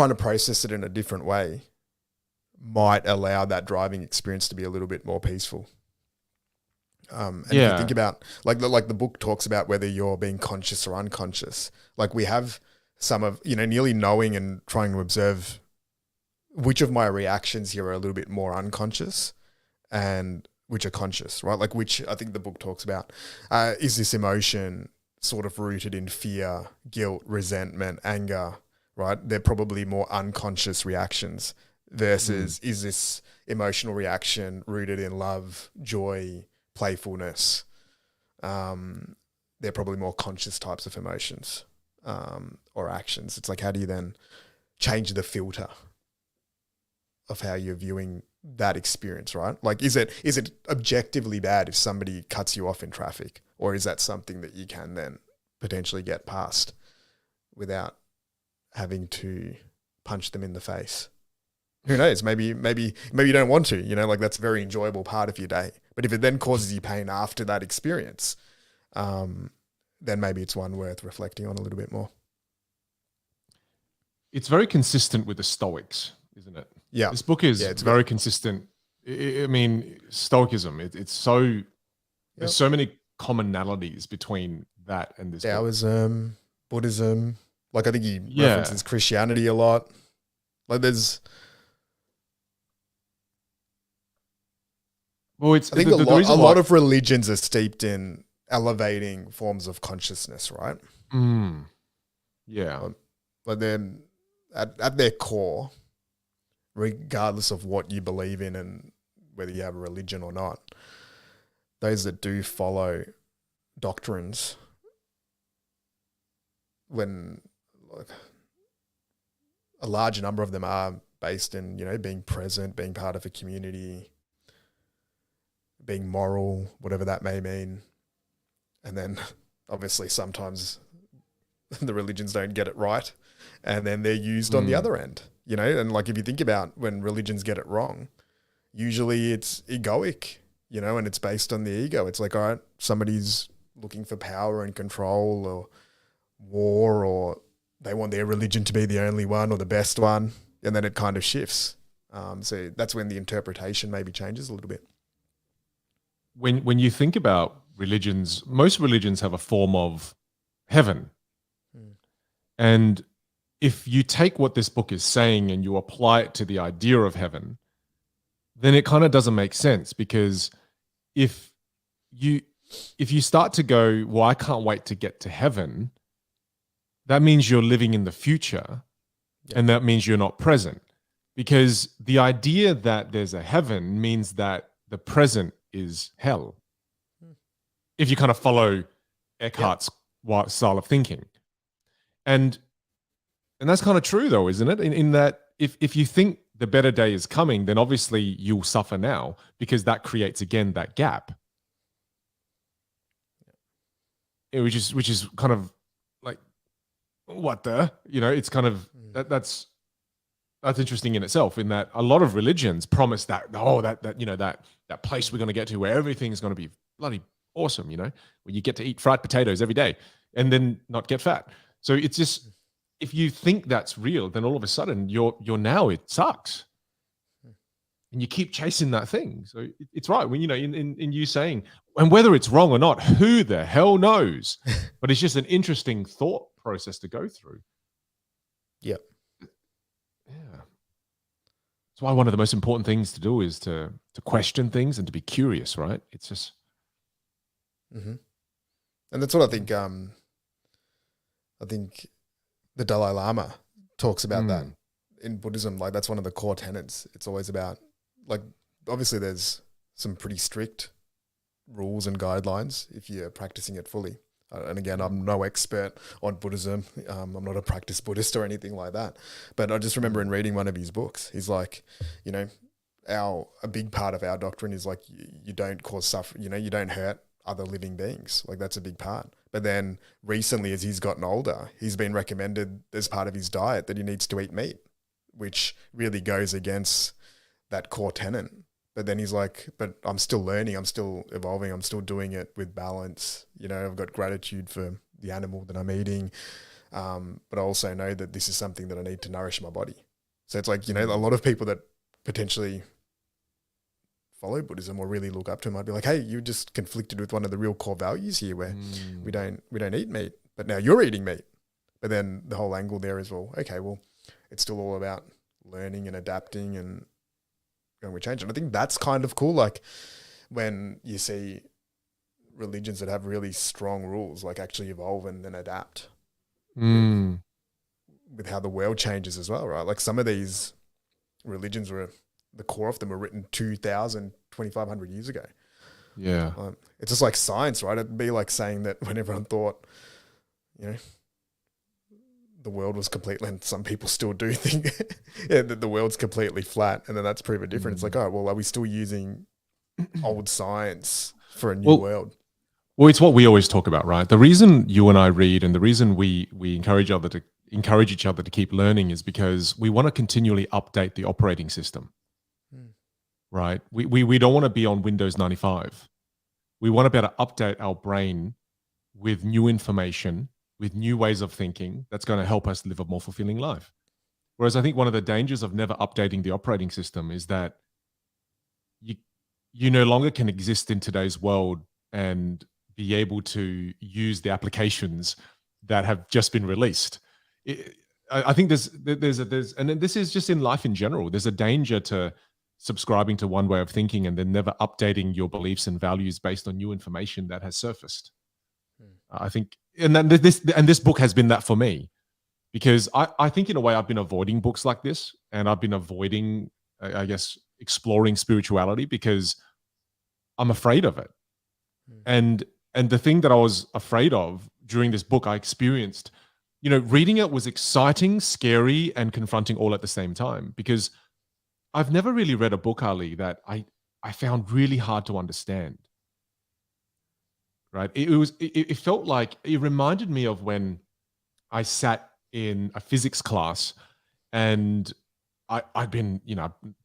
to process it in a different way might allow that driving experience to be a little bit more peaceful. And if you think about like the book talks about whether you're being conscious or unconscious, like we have some of, nearly knowing and trying to observe which of my reactions here are a little bit more unconscious and which are conscious, right? Like which I think the book talks about, is this emotion sort of rooted in fear, guilt, resentment, anger, right? They're probably more unconscious reactions versus is this emotional reaction rooted in love, joy, playfulness. They're probably more conscious types of emotions or actions. It's like, how do you then change the filter of how you're viewing that experience, right? Like, is it objectively bad if somebody cuts you off in traffic, or is that something that you can then potentially get past without having to punch them in the face? Who knows? Maybe you don't want to, like that's a very enjoyable part of your day. But if it then causes you pain after that experience, then maybe it's one worth reflecting on a little bit more. It's very consistent with the Stoics, isn't it? Yeah. This book is very consistent. I mean, Stoicism, it's so, there's so many commonalities between that and this Taoism, Buddhism. Like I think he references Christianity a lot. Like there's... Well, I think a lot of religions are steeped in elevating forms of consciousness, right? Yeah. But then at their core, regardless of what you believe in and whether you have a religion or not, those that do follow doctrines, when like, a large number of them are based in, being present, being part of a community, being moral, whatever that may mean. And then obviously sometimes the religions don't get it right, and then they're used on the other end, and like if you think about when religions get it wrong, usually it's egoic, and it's based on the ego. It's like, all right, somebody's looking for power and control or war, or they want their religion to be the only one or the best one, and then it kind of shifts. So that's when the interpretation maybe changes a little bit. When you think about religions, most religions have a form of heaven. And if you take what this book is saying and you apply it to the idea of heaven, then it kind of doesn't make sense, because if you start to go, well, I can't wait to get to heaven, that means you're living in the future, and that means you're not present, because the idea that there's a heaven means that the present is hell. If you kind of follow Eckhart's style of thinking. And And that's kind of true though, isn't it? In that if you think the better day is coming, then obviously you'll suffer now because that creates again that gap. Which is kind of like what the, it's kind of that's interesting in itself, in that a lot of religions promise that that place we're going to get to where everything's going to be bloody awesome, where you get to eat fried potatoes every day and then not get fat. So it's just, if you think that's real, then all of a sudden you're now it sucks, and you keep chasing that thing. So it's right when in you saying, and whether it's wrong or not, who the hell knows? But it's just an interesting thought process to go through. Yep. Yeah. That's why one of the most important things to do is to question things and to be curious, right? It's just. Mm-hmm. And that's what I think. I think the Dalai Lama talks about that in Buddhism. Like, that's one of the core tenets. It's always about, like, obviously there's some pretty strict rules and guidelines if you're practicing it fully. And again, I'm no expert on Buddhism. I'm not a practiced Buddhist or anything like that. But I just remember in reading one of his books, he's like, a big part of our doctrine is like, you don't cause suffering, you don't hurt other living beings. Like, that's a big part. But then recently, as he's gotten older, he's been recommended as part of his diet that he needs to eat meat, which really goes against that core tenet. But then he's like, but I'm still learning, I'm still evolving, I'm still doing it with balance. I've got gratitude for the animal that I'm eating. But I also know that this is something that I need to nourish my body. So it's like, a lot of people that potentially follow Buddhism or really look up to him, I'd be like, hey, you just conflicted with one of the real core values here, where we don't eat meat, but now you're eating meat. But then the whole angle there is, well, okay, well, it's still all about learning and adapting and we change. And I think that's kind of cool. Like, when you see religions that have really strong rules, like, actually evolve and then adapt with how the world changes as well, right? Like, some of these religions the core of them were written 2,000, 2,500 years ago. Yeah. It's just like science, right? It'd be like saying that when everyone thought, the world was completely, and some people still do think that the world's completely flat, and then that's proven different. It's like, oh, well, are we still using old science for a new world? Well, it's what we always talk about, right? The reason you and I read, and the reason we encourage each other to keep learning, is because we want to continually update the operating system. Right? We don't want to be on Windows 95. We want to be able to update our brain with new information, with new ways of thinking that's going to help us live a more fulfilling life. Whereas I think one of the dangers of never updating the operating system is that you no longer can exist in today's world and be able to use the applications that have just been released. I think there's and this is just in life in general. There's a danger to subscribing to one way of thinking and then never updating your beliefs and values based on new information that has surfaced. I think, and then this book has been that for me, because I think in a way I've been avoiding books like this, and I've been avoiding, I guess, exploring spirituality because I'm afraid of it. And the thing that I was afraid of during this book, I experienced, reading it was exciting, scary, and confronting all at the same time, because I've never really read a book, Ali, that I found really hard to understand. Right? It felt like, it reminded me of when I sat in a physics class and I'd been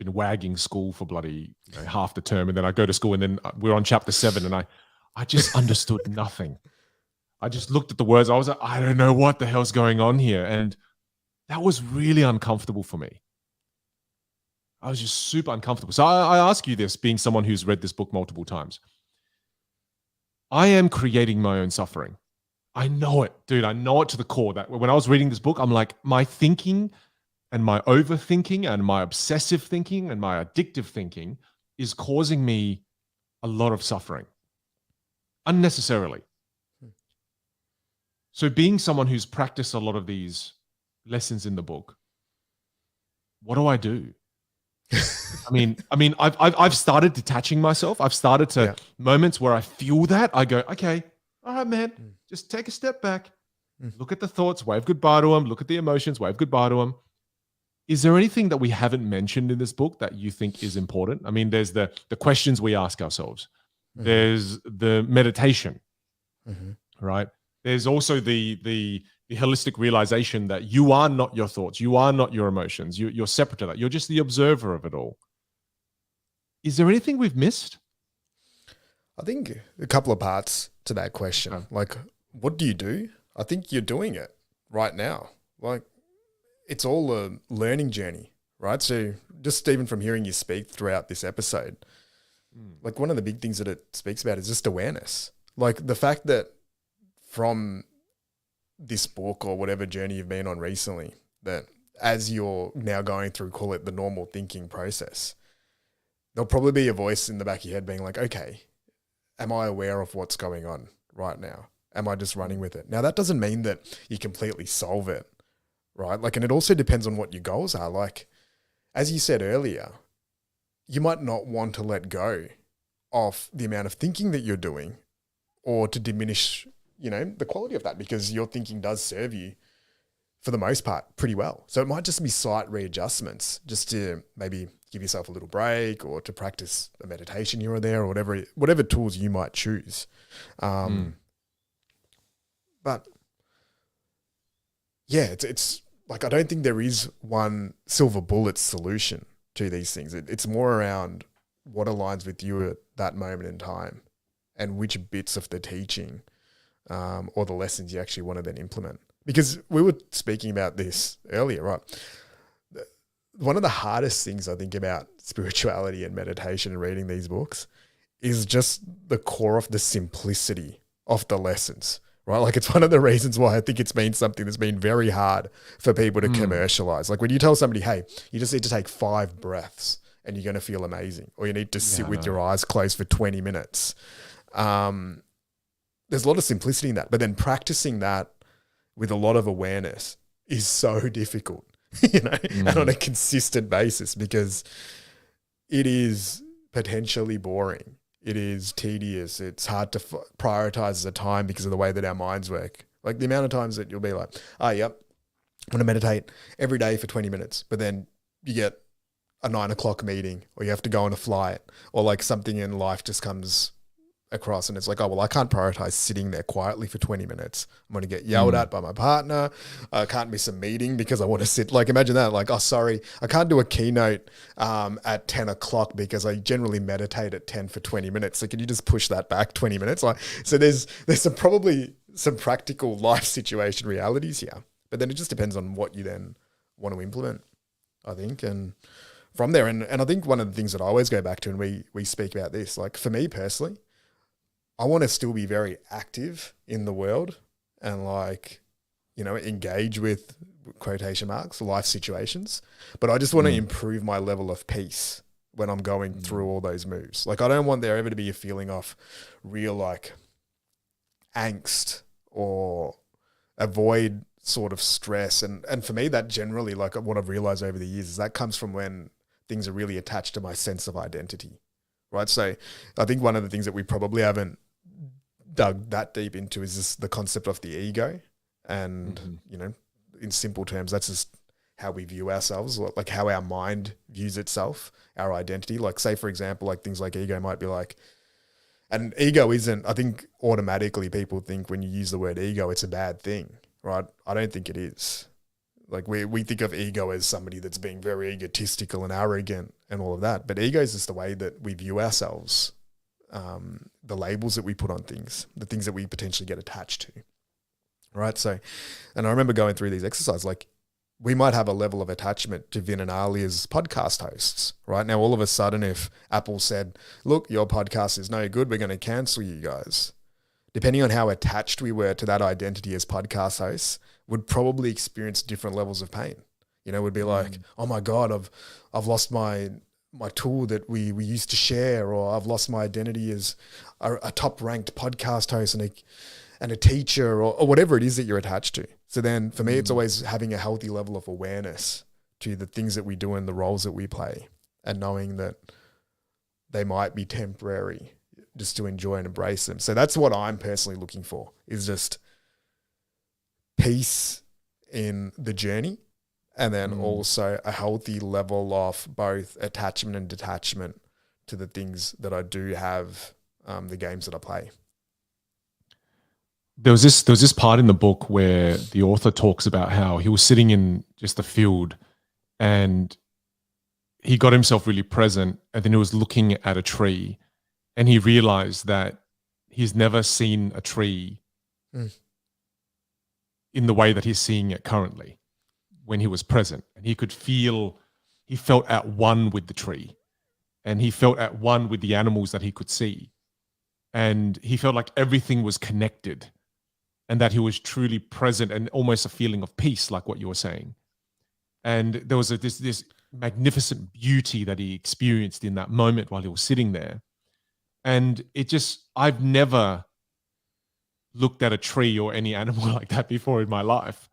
wagging school for bloody half the term, and then I go to school and then we're on chapter 7 and I just understood nothing. I just looked at the words. I was like, I don't know what the hell's going on here. And that was really uncomfortable for me. I was just super uncomfortable. So I ask you this, being someone who's read this book multiple times. I am creating my own suffering. I know it, dude. I know it to the core. That when I was reading this book, I'm like, my thinking and my overthinking and my obsessive thinking and my addictive thinking is causing me a lot of suffering unnecessarily. So being someone who's practiced a lot of these lessons in the book, what do I do? I mean, I've started detaching myself. I've started to moments where I feel that I go, okay, all right, man, just take a step back. Look at the thoughts, wave goodbye to them. Look at the emotions, wave goodbye to them. Is there anything that we haven't mentioned in this book that you think is important? I mean, there's the questions we ask ourselves. There's the meditation, right? There's also the holistic realization that you are not your thoughts, you are not your emotions, you're separate to that. You're just the observer of it all. Is there anything we've missed? I think a couple of parts to that question. Okay. Like, what do you do? I think you're doing it right now. Like, it's all a learning journey, right? So just even from hearing you speak throughout this episode, like one of the big things that it speaks about is just awareness. Like the fact that from this book or whatever journey you've been on recently, that as you're now going through, call it the normal thinking process, there'll probably be a voice in the back of your head being like, okay, am I aware of what's going on right now? Am I just running with it? Now, that doesn't mean that you completely solve it, right? Like, and it also depends on what your goals are. Like, as you said earlier, you might not want to let go of the amount of thinking that you're doing or to diminish, the quality of that, because your thinking does serve you for the most part pretty well. So it might just be slight readjustments just to maybe give yourself a little break or to practice a meditation here or there or whatever tools you might choose. But yeah, it's like, I don't think there is one silver bullet solution to these things. It's more around what aligns with you at that moment in time and which bits of the teaching or the lessons you actually want to then implement. Because we were speaking about this earlier, right? One of the hardest things I think about spirituality and meditation and reading these books is just the core of the simplicity of the lessons, right? Like, it's one of the reasons why I think it's been something that's been very hard for people to commercialize. Like, when you tell somebody, hey, you just need to take 5 breaths and you're going to feel amazing, or you need to sit with your eyes closed for 20 minutes. There's a lot of simplicity in that, but then practicing that with a lot of awareness is so difficult, and on a consistent basis, because it is potentially boring. It is tedious. It's hard to prioritize as a time because of the way that our minds work. Like the amount of times that you'll be like, yep, I'm going to meditate every day for 20 minutes, but then you get a 9 o'clock meeting, or you have to go on a flight, or like something in life just comes across and it's like, I can't prioritize sitting there quietly for 20 minutes. I'm going to get yelled at by my partner. I can't miss a meeting because I want to sit. Like, imagine that. Like, sorry, I can't do a keynote at 10 o'clock because I generally meditate at 10 for 20 minutes. So can you just push that back 20 minutes? Like, so there's probably some practical life situation realities here, but then it just depends on what you then want to implement, I think. And from there, and I think one of the things that I always go back to, and we speak about this, like for me personally, I want to still be very active in the world and engage with, quotation marks, life situations. But I just want to improve my level of peace when I'm going through all those moves. Like, I don't want there ever to be a feeling of real angst or avoid sort of stress. And for me, that generally, like what I've realized over the years, is that comes from when things are really attached to my sense of identity. Right. So I think one of the things that we probably haven't dug that deep into is just the concept of the ego. And, in simple terms, that's just how we view ourselves, like how our mind views itself, our identity. Like, say, for example, like things like ego might be like, and ego isn't, I think automatically people think when you use the word ego, it's a bad thing, right? I don't think it is. Like we think of ego as somebody that's being very egotistical and arrogant and all of that. But ego is just the way that we view ourselves, the labels that we put on things, the things that we potentially get attached to, right? So, and I remember going through these exercises, like we might have a level of attachment to Vin and Ali as podcast hosts, right? Now, all of a sudden, if Apple said, look, your podcast is no good, we're going to cancel you guys. Depending on how attached we were to that identity as podcast hosts, would probably experience different levels of pain. Would be like, oh my God, I've lost my tool that we used to share, or I've lost my identity as a top ranked podcast host and a teacher, or whatever it is that you're attached to. So then for me, it's always having a healthy level of awareness to the things that we do and the roles that we play, and knowing that they might be temporary, just to enjoy and embrace them. So that's what I'm personally looking for, is just peace in the journey, and then also a healthy level of both attachment and detachment to the things that I do have, the games that I play. There was this part in the book where the author talks about how he was sitting in just the field and he got himself really present, and then he was looking at a tree and he realized that he's never seen a tree in the way that he's seeing it currently when he was present. And he felt at one with the tree, and he felt at one with the animals that he could see. And he felt like everything was connected and that he was truly present, and almost a feeling of peace, like what you were saying. And there was this magnificent beauty that he experienced in that moment while he was sitting there. And I've never looked at a tree or any animal like that before in my life.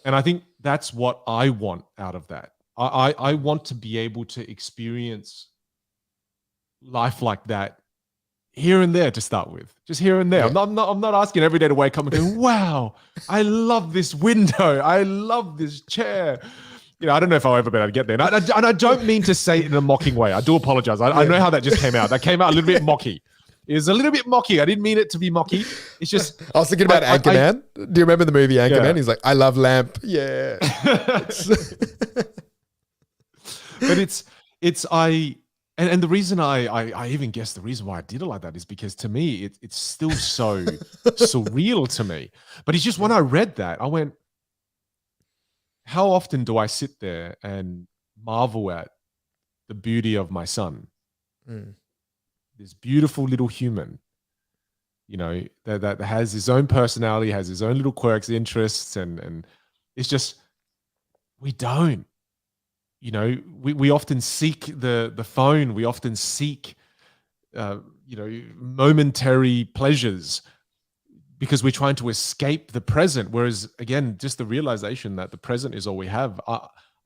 And I think that's what I want out of that. I want to be able to experience life like that here and there to start with, just here and there. Yeah. I'm not asking every day to wake up and go, wow, I love this window. I love this chair. I don't know if I'll ever be able to get there. And I don't mean to say it in a mocking way. I do apologize. I know how that just came out. That came out a little bit mocky. It was a little bit mocky. I didn't mean it to be mocky. It's just... I was thinking about Anchorman. Do you remember the movie Anchorman? Yeah. He's like, I love lamp. Yeah. But and the reason I even guess the reason why I did it like that is because to me, it's still so surreal to me. But it's just when I read that, I went, how often do I sit there and marvel at the beauty of my son? This beautiful little human, that has his own personality, has his own little quirks, interests, and it's just, we don't. We often seek the phone. We often seek, momentary pleasures because we're trying to escape the present. Whereas, again, just the realization that the present is all we have.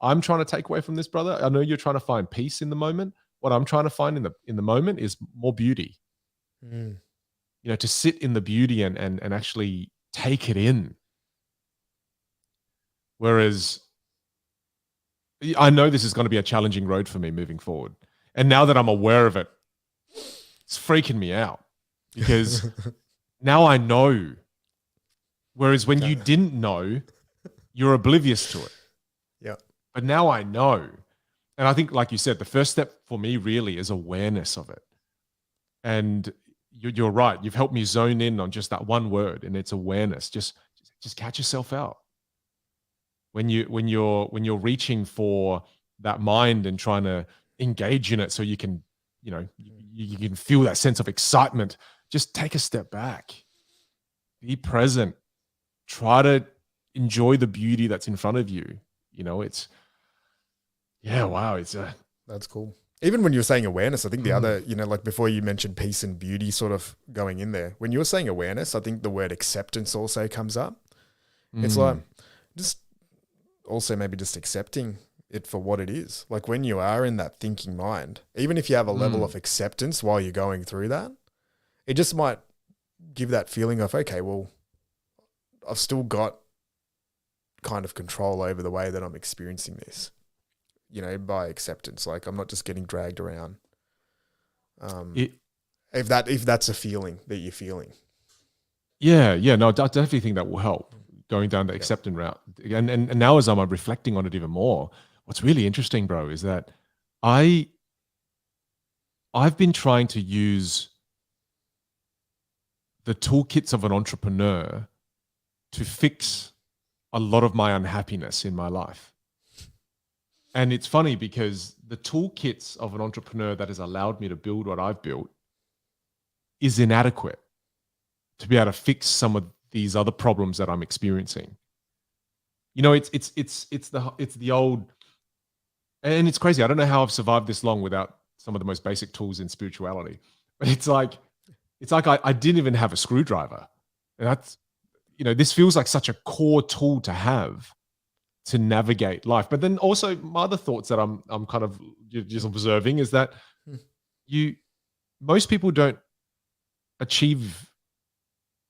I'm trying to take away from this, brother. I know you're trying to find peace in the moment. What I'm trying to find in the moment is more beauty. To sit in the beauty and actually take it in. Whereas, I know this is going to be a challenging road for me moving forward. And now that I'm aware of it, it's freaking me out because now I know. Whereas when you didn't know, you're oblivious to it. Yeah. But now I know. And I think, like you said, the first step for me really is awareness of it. And you're right. You've helped me zone in on just that one word, and it's awareness. Just catch yourself out. When you're reaching for that mind and trying to engage in it so you can, you can feel that sense of excitement, just take a step back. Be present. Try to enjoy the beauty that's in front of you. It's, wow. That's cool. Even when you were saying awareness, I think the other, like before you mentioned peace and beauty sort of going in there, when you were saying awareness, I think the word acceptance also comes up. It's like, also maybe just accepting it for what it is. Like when you are in that thinking mind, even if you have a level of acceptance while you're going through that, it just might give that feeling of, okay, well, I've still got kind of control over the way that I'm experiencing this, by acceptance. Like I'm not just getting dragged around. If that's a feeling that you're feeling. Yeah. No, I definitely think that will help. Going down the acceptance route. And now as I'm reflecting on it even more, what's really interesting, bro, is that I've been trying to use the toolkits of an entrepreneur to fix a lot of my unhappiness in my life. And it's funny because the toolkits of an entrepreneur that has allowed me to build what I've built is inadequate to be able to fix some of these other problems that I'm experiencing. It's the old, and it's crazy. I don't know how I've survived this long without some of the most basic tools in spirituality. But it's like I didn't even have a screwdriver, and that's this feels like such a core tool to have to navigate life. But then also my other thoughts that I'm kind of just observing is that most people don't achieve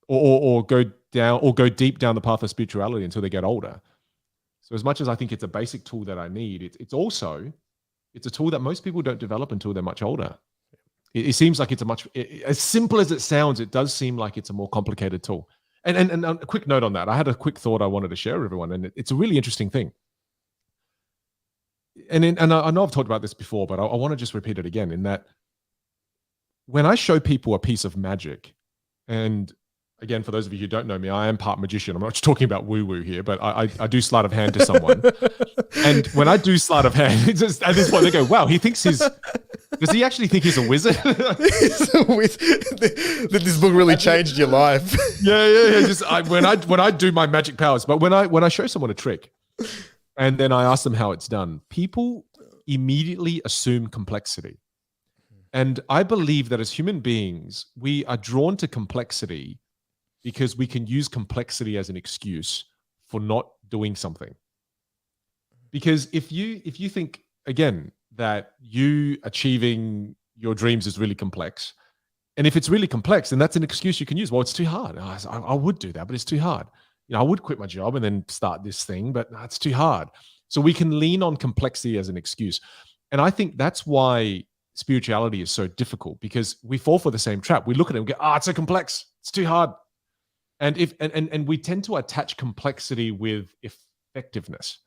or go down or go deep down the path of spirituality until they get older. So as much as I think it's a basic tool that I need, it's also a tool that most people don't develop until they're much older. It seems like it's as simple as it sounds, it does seem like it's a more complicated tool. And a quick note on that. I had a quick thought I wanted to share with everyone, and it's a really interesting thing. And I know I've talked about this before, but I want to just repeat it again, in that when I show people a piece of magic, and again, for those of you who don't know me, I am part magician. I'm not just talking about woo-woo here, but I do sleight of hand to someone. And when I do sleight of hand, it's just, at this point they go, wow, does he actually think he's a wizard? This book really changed your life. Yeah. Just when I do my magic powers, but when I show someone a trick and then I ask them how it's done, people immediately assume complexity. And I believe that as human beings, we are drawn to complexity because we can use complexity as an excuse for not doing something. Because if you think, again, that you achieving your dreams is really complex, and if it's really complex, then that's an excuse you can use. Well, it's too hard. I would do that, but it's too hard. I would quit my job and then start this thing, but it's too hard. So we can lean on complexity as an excuse. And I think that's why spirituality is so difficult, because we fall for the same trap. We look at it and go, it's so complex. It's too hard. And we tend to attach complexity with effectiveness.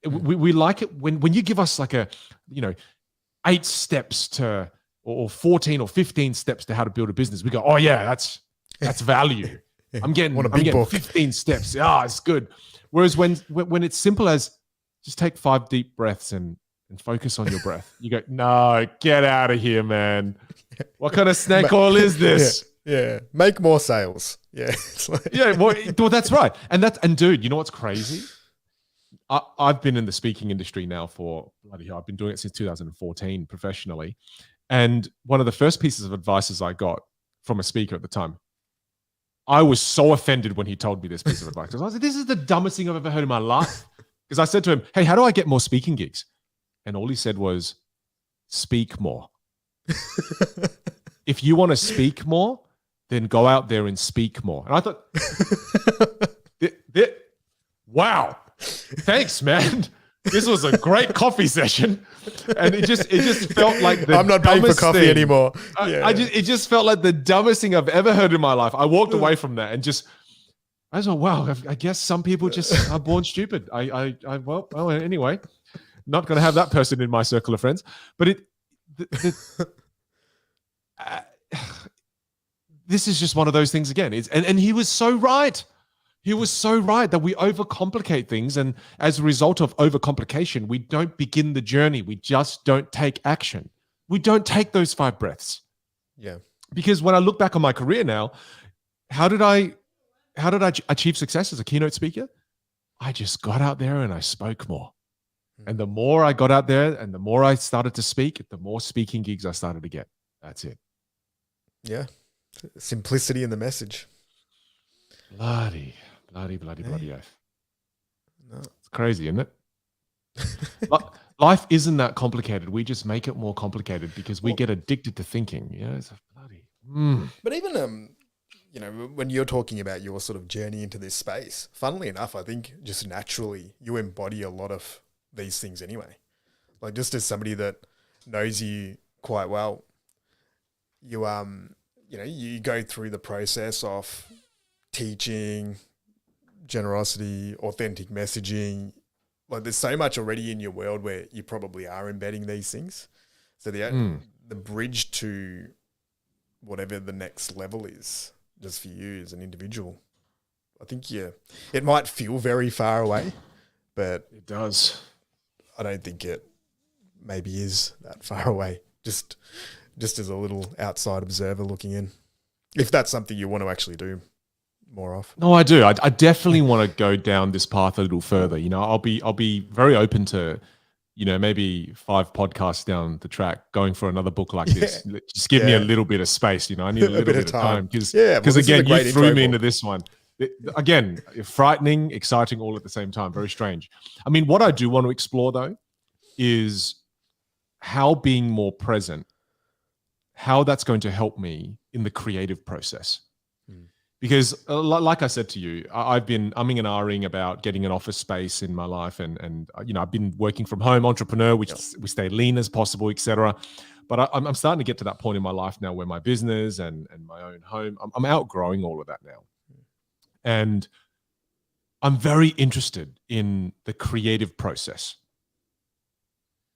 We like it when you give us like 8 steps to, or 14 or 15 steps to how to build a business. We go, oh yeah, that's value. I'm getting 15 steps. It's good. Whereas when it's simple as just take 5 deep breaths and focus on your breath, you go, no, get out of here, man. What kind of snake oil is this? Yeah. Make more sales. Yeah. It's like well, that's right. And dude, you know what's crazy? I've been in the speaking industry now for bloody hell. I've been doing it since 2014 professionally. And one of the first pieces of advice I got from a speaker at the time, I was so offended when he told me this piece of advice. I was like, this is the dumbest thing I've ever heard in my life. Because I said to him, hey, how do I get more speaking gigs? And all he said was, speak more. If you want to speak more, then go out there and speak more. And I thought, wow, thanks, man. This was a great coffee session. And it just felt like I'm not paying for coffee anymore. It just felt like the dumbest thing I've ever heard in my life. I walked away from that and I was like, wow, I guess some people just are born stupid. Well, anyway, not going to have that person in my circle of friends. But this is just one of those things again. And he was so right. He was so right that we overcomplicate things. And as a result of overcomplication, we don't begin the journey. We just don't take action. We don't take those 5 breaths. Yeah. Because when I look back on my career now, how did I achieve success as a keynote speaker? I just got out there and I spoke more. And the more I got out there and the more I started to speak, the more speaking gigs I started to get. That's it. Yeah. Simplicity in the message. Bloody oath. No. It's crazy, isn't it? Life isn't that complicated. We just make it more complicated because we get addicted to thinking. It's a bloody. But even when you're talking about your sort of journey into this space, funnily enough, I think just naturally you embody a lot of these things anyway. Like, just as somebody that knows you quite well, you go through the process of teaching, generosity, authentic messaging. Like, there's so much already in your world where you probably are embedding these things. So the bridge to whatever the next level is, just for you as an individual, I think it might feel very far away, but it does. I don't think it maybe is that far away. Just as a little outside observer looking in, if that's something you want to actually do more of. No, I do. I definitely want to go down this path a little further. I'll be very open to, maybe 5 podcasts down the track, going for another book like this. Just give me a little bit of space. I need a little bit of time because again, you threw me into this one. Again, frightening, exciting, all at the same time. Very strange. I mean, what I do want to explore though is how being more present, how that's going to help me in the creative process. Because like I said to you, I've been umming and ahhing about getting an office space in my life, and I've been working from home, entrepreneur, which we stay lean as possible, etc. But I'm starting to get to that point in my life now where my business and my own home, I'm outgrowing all of that now, and I'm very interested in the creative process,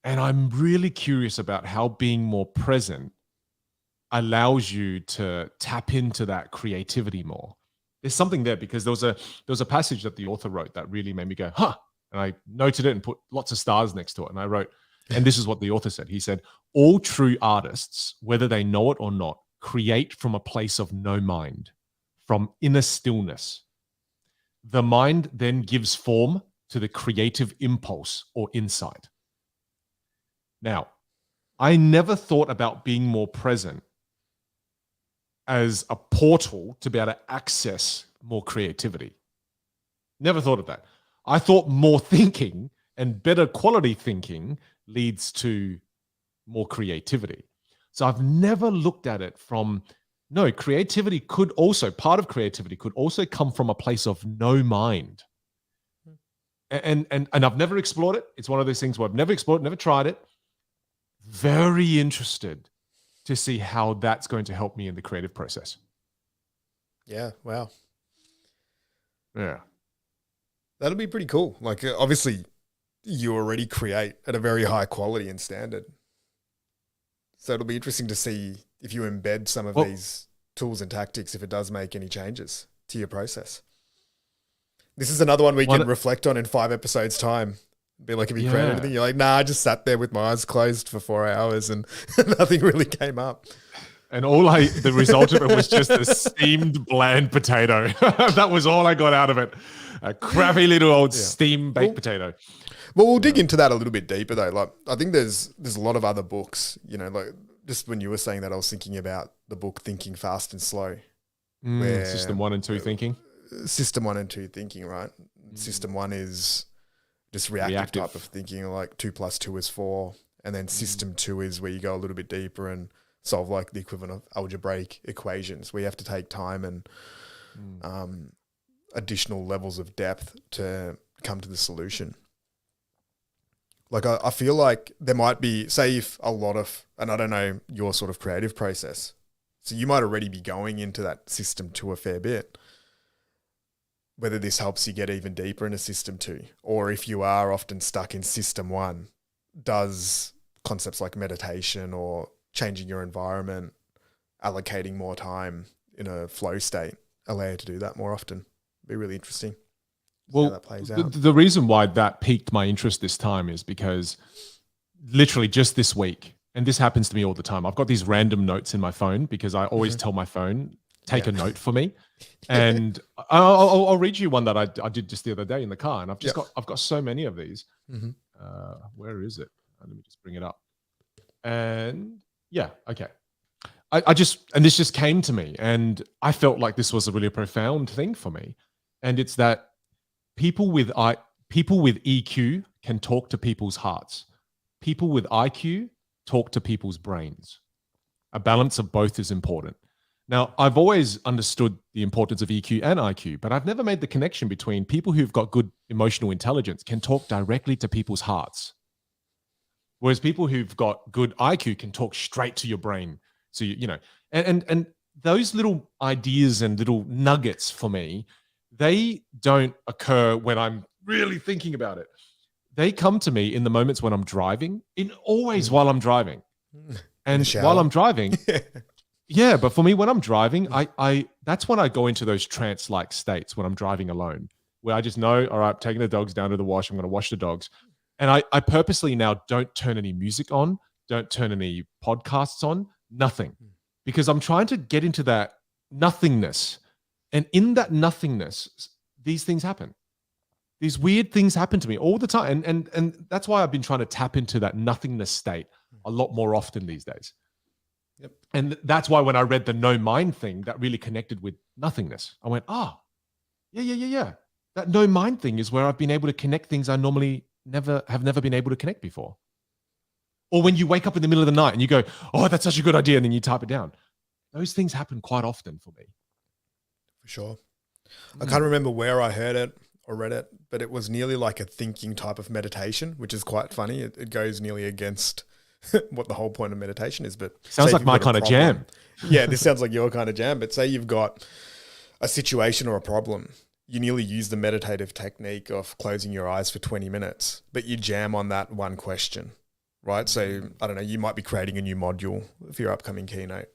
and I'm really curious about how being more present allows you to tap into that creativity more. There's something there, because there was a passage that the author wrote that really made me go, huh? And I noted it and put lots of stars next to it. And I wrote, and this is what the author said. He said, all true artists, whether they know it or not, create from a place of no mind, from inner stillness. The mind then gives form to the creative impulse or insight. Now, I never thought about being more present as a portal to be able to access more creativity. Never thought of that. I thought more thinking and better quality thinking leads to more creativity. So I've never looked at it from, no, creativity could also, part of creativity could also come from a place of no mind. And I've never explored it. It's one of those things where I've never explored it, never tried it. Very interested to see how that's going to help me in the creative process. Yeah. Wow. Yeah. That'll be pretty cool. Like, obviously you already create at a very high quality and standard. So it'll be interesting to see if you embed some of these tools and tactics, if it does make any changes to your process. This is another one we can reflect on in 5 episodes time. Be like, if you create anything, you're like, nah, I just sat there with my eyes closed for 4 hours and nothing really came up. And the result of it was just a steamed bland potato. That was all I got out of it. A crappy little old steamed baked potato. Well, we'll dig into that a little bit deeper though. Like, I think there's a lot of other books, like just when you were saying that, I was thinking about the book Thinking Fast and Slow. Where System 1 and 2 thinking. System 1 and 2 thinking, right? System 1 is just reactive type of thinking, like 2 + 2 is 4. And then system 2 is where you go a little bit deeper and solve like the equivalent of algebraic equations, where you have to take time and additional levels of depth to come to the solution. Like, I feel like there might be, say if a lot of, and I don't know your sort of creative process, so you might already be going into that system 2 a fair bit. Whether this helps you get even deeper into system 2, or if you are often stuck in system 1, does concepts like meditation or changing your environment, allocating more time in a flow state allow you to do that more often? Be really interesting. Well, how that plays out. The reason why that piqued my interest this time is because literally just this week, and this happens to me all the time, I've got these random notes in my phone because I always tell my phone, take a note for me. And I'll read you one that I did just the other day in the car, and I've got so many of these. Where is it? Let me just bring it up. And okay. And this just came to me, and I felt like this was a really profound thing for me. And it's that people with EQ can talk to people's hearts. People with IQ talk to people's brains. A balance of both is important. Now, I've always understood the importance of EQ and IQ, but I've never made the connection between people who've got good emotional intelligence can talk directly to people's hearts. Whereas people who've got good IQ can talk straight to your brain. So, and those little ideas and little nuggets for me, they don't occur when I'm really thinking about it. They come to me in the moments when I'm driving, always while I'm driving. And while I'm driving... Yeah, but for me, when I'm driving, I that's when I go into those trance-like states when I'm driving alone, where I just know, all right, I'm taking the dogs down to the wash, I'm going to wash the dogs. And I purposely now don't turn any music on, don't turn any podcasts on, nothing. Because I'm trying to get into that nothingness. And in that nothingness, these things happen. These weird things happen to me all the time. And that's why I've been trying to tap into that nothingness state a lot more often these days. Yep. And that's why when I read the no mind thing, that really connected with nothingness. I went, yeah. That no mind thing is where I've been able to connect things I normally have never been able to connect before. Or when you wake up in the middle of the night and you go, oh, that's such a good idea. And then you type it down. Those things happen quite often for me. For sure. I can't remember where I heard it or read it, but it was nearly like a thinking type of meditation, which is quite funny. It goes nearly against what the whole point of meditation is. But Sounds say like if you've my got a kind of problem- jam. Yeah, this sounds like your kind of jam. But say you've got a situation or a problem, you nearly use the meditative technique of closing your eyes for 20 minutes, but you jam on that one question, right? So, I don't know, you might be creating a new module for your upcoming keynote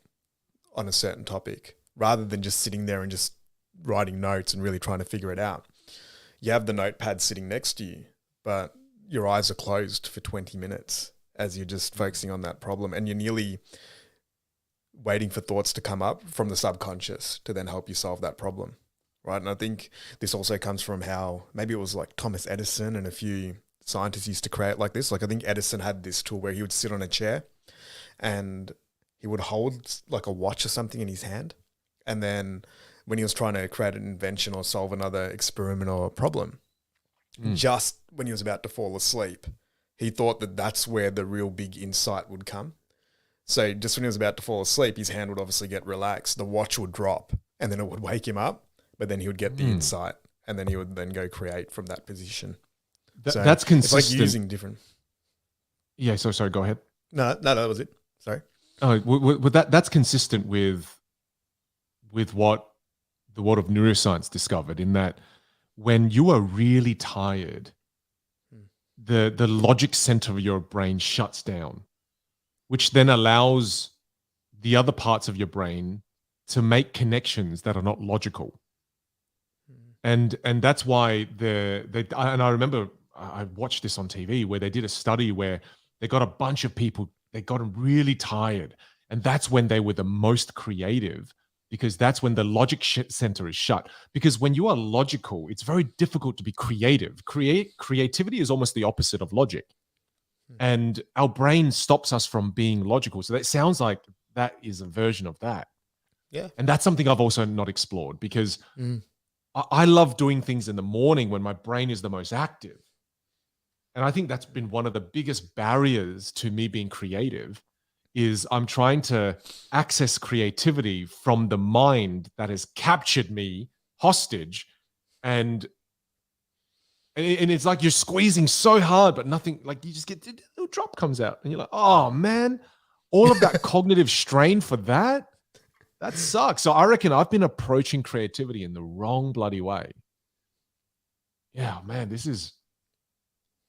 on a certain topic, rather than just sitting there and just writing notes and really trying to figure it out. You have the notepad sitting next to you, but your eyes are closed for 20 minutes as you're just focusing on that problem, and you're nearly waiting for thoughts to come up from the subconscious to then help you solve that problem, right? And I think this also comes from how maybe it was like Thomas Edison and a few scientists used to create like this. Like I think Edison had this tool where he would sit on a chair and he would hold like a watch or something in his hand. And then when he was trying to create an invention or solve another experiment or problem, just when he was about to fall asleep, he thought that that's where the real big insight would come. So just when he was about to fall asleep, his hand would obviously get relaxed, the watch would drop, and then it would wake him up, but then he would get the insight, and then he would then go create from that position. So That's consistent. It's like using different... Yeah, so sorry, go ahead. No, that was it. Sorry. Oh, that's consistent with what the world of neuroscience discovered, in that when you are really tired, the logic center of your brain shuts down, which then allows the other parts of your brain to make connections that are not logical. And that's why and I remember I watched this on TV where they did a study where they got a bunch of people, they got them really tired. And that's when they were the most creative, because that's when the logic center is shut. Because when you are logical, it's very difficult to be creative. Creativity is almost the opposite of logic. And our brain stops us from being logical. So that sounds like that is a version of that. Yeah. And that's something I've also not explored, because I love doing things in the morning when my brain is the most active. And I think that's been one of the biggest barriers to me being creative, is I'm trying to access creativity from the mind that has captured me hostage. And it's like you're squeezing so hard, but nothing, like you just get a little drop comes out and you're like, oh man, all of that cognitive strain for that sucks. So I reckon I've been approaching creativity in the wrong bloody way. Yeah, man,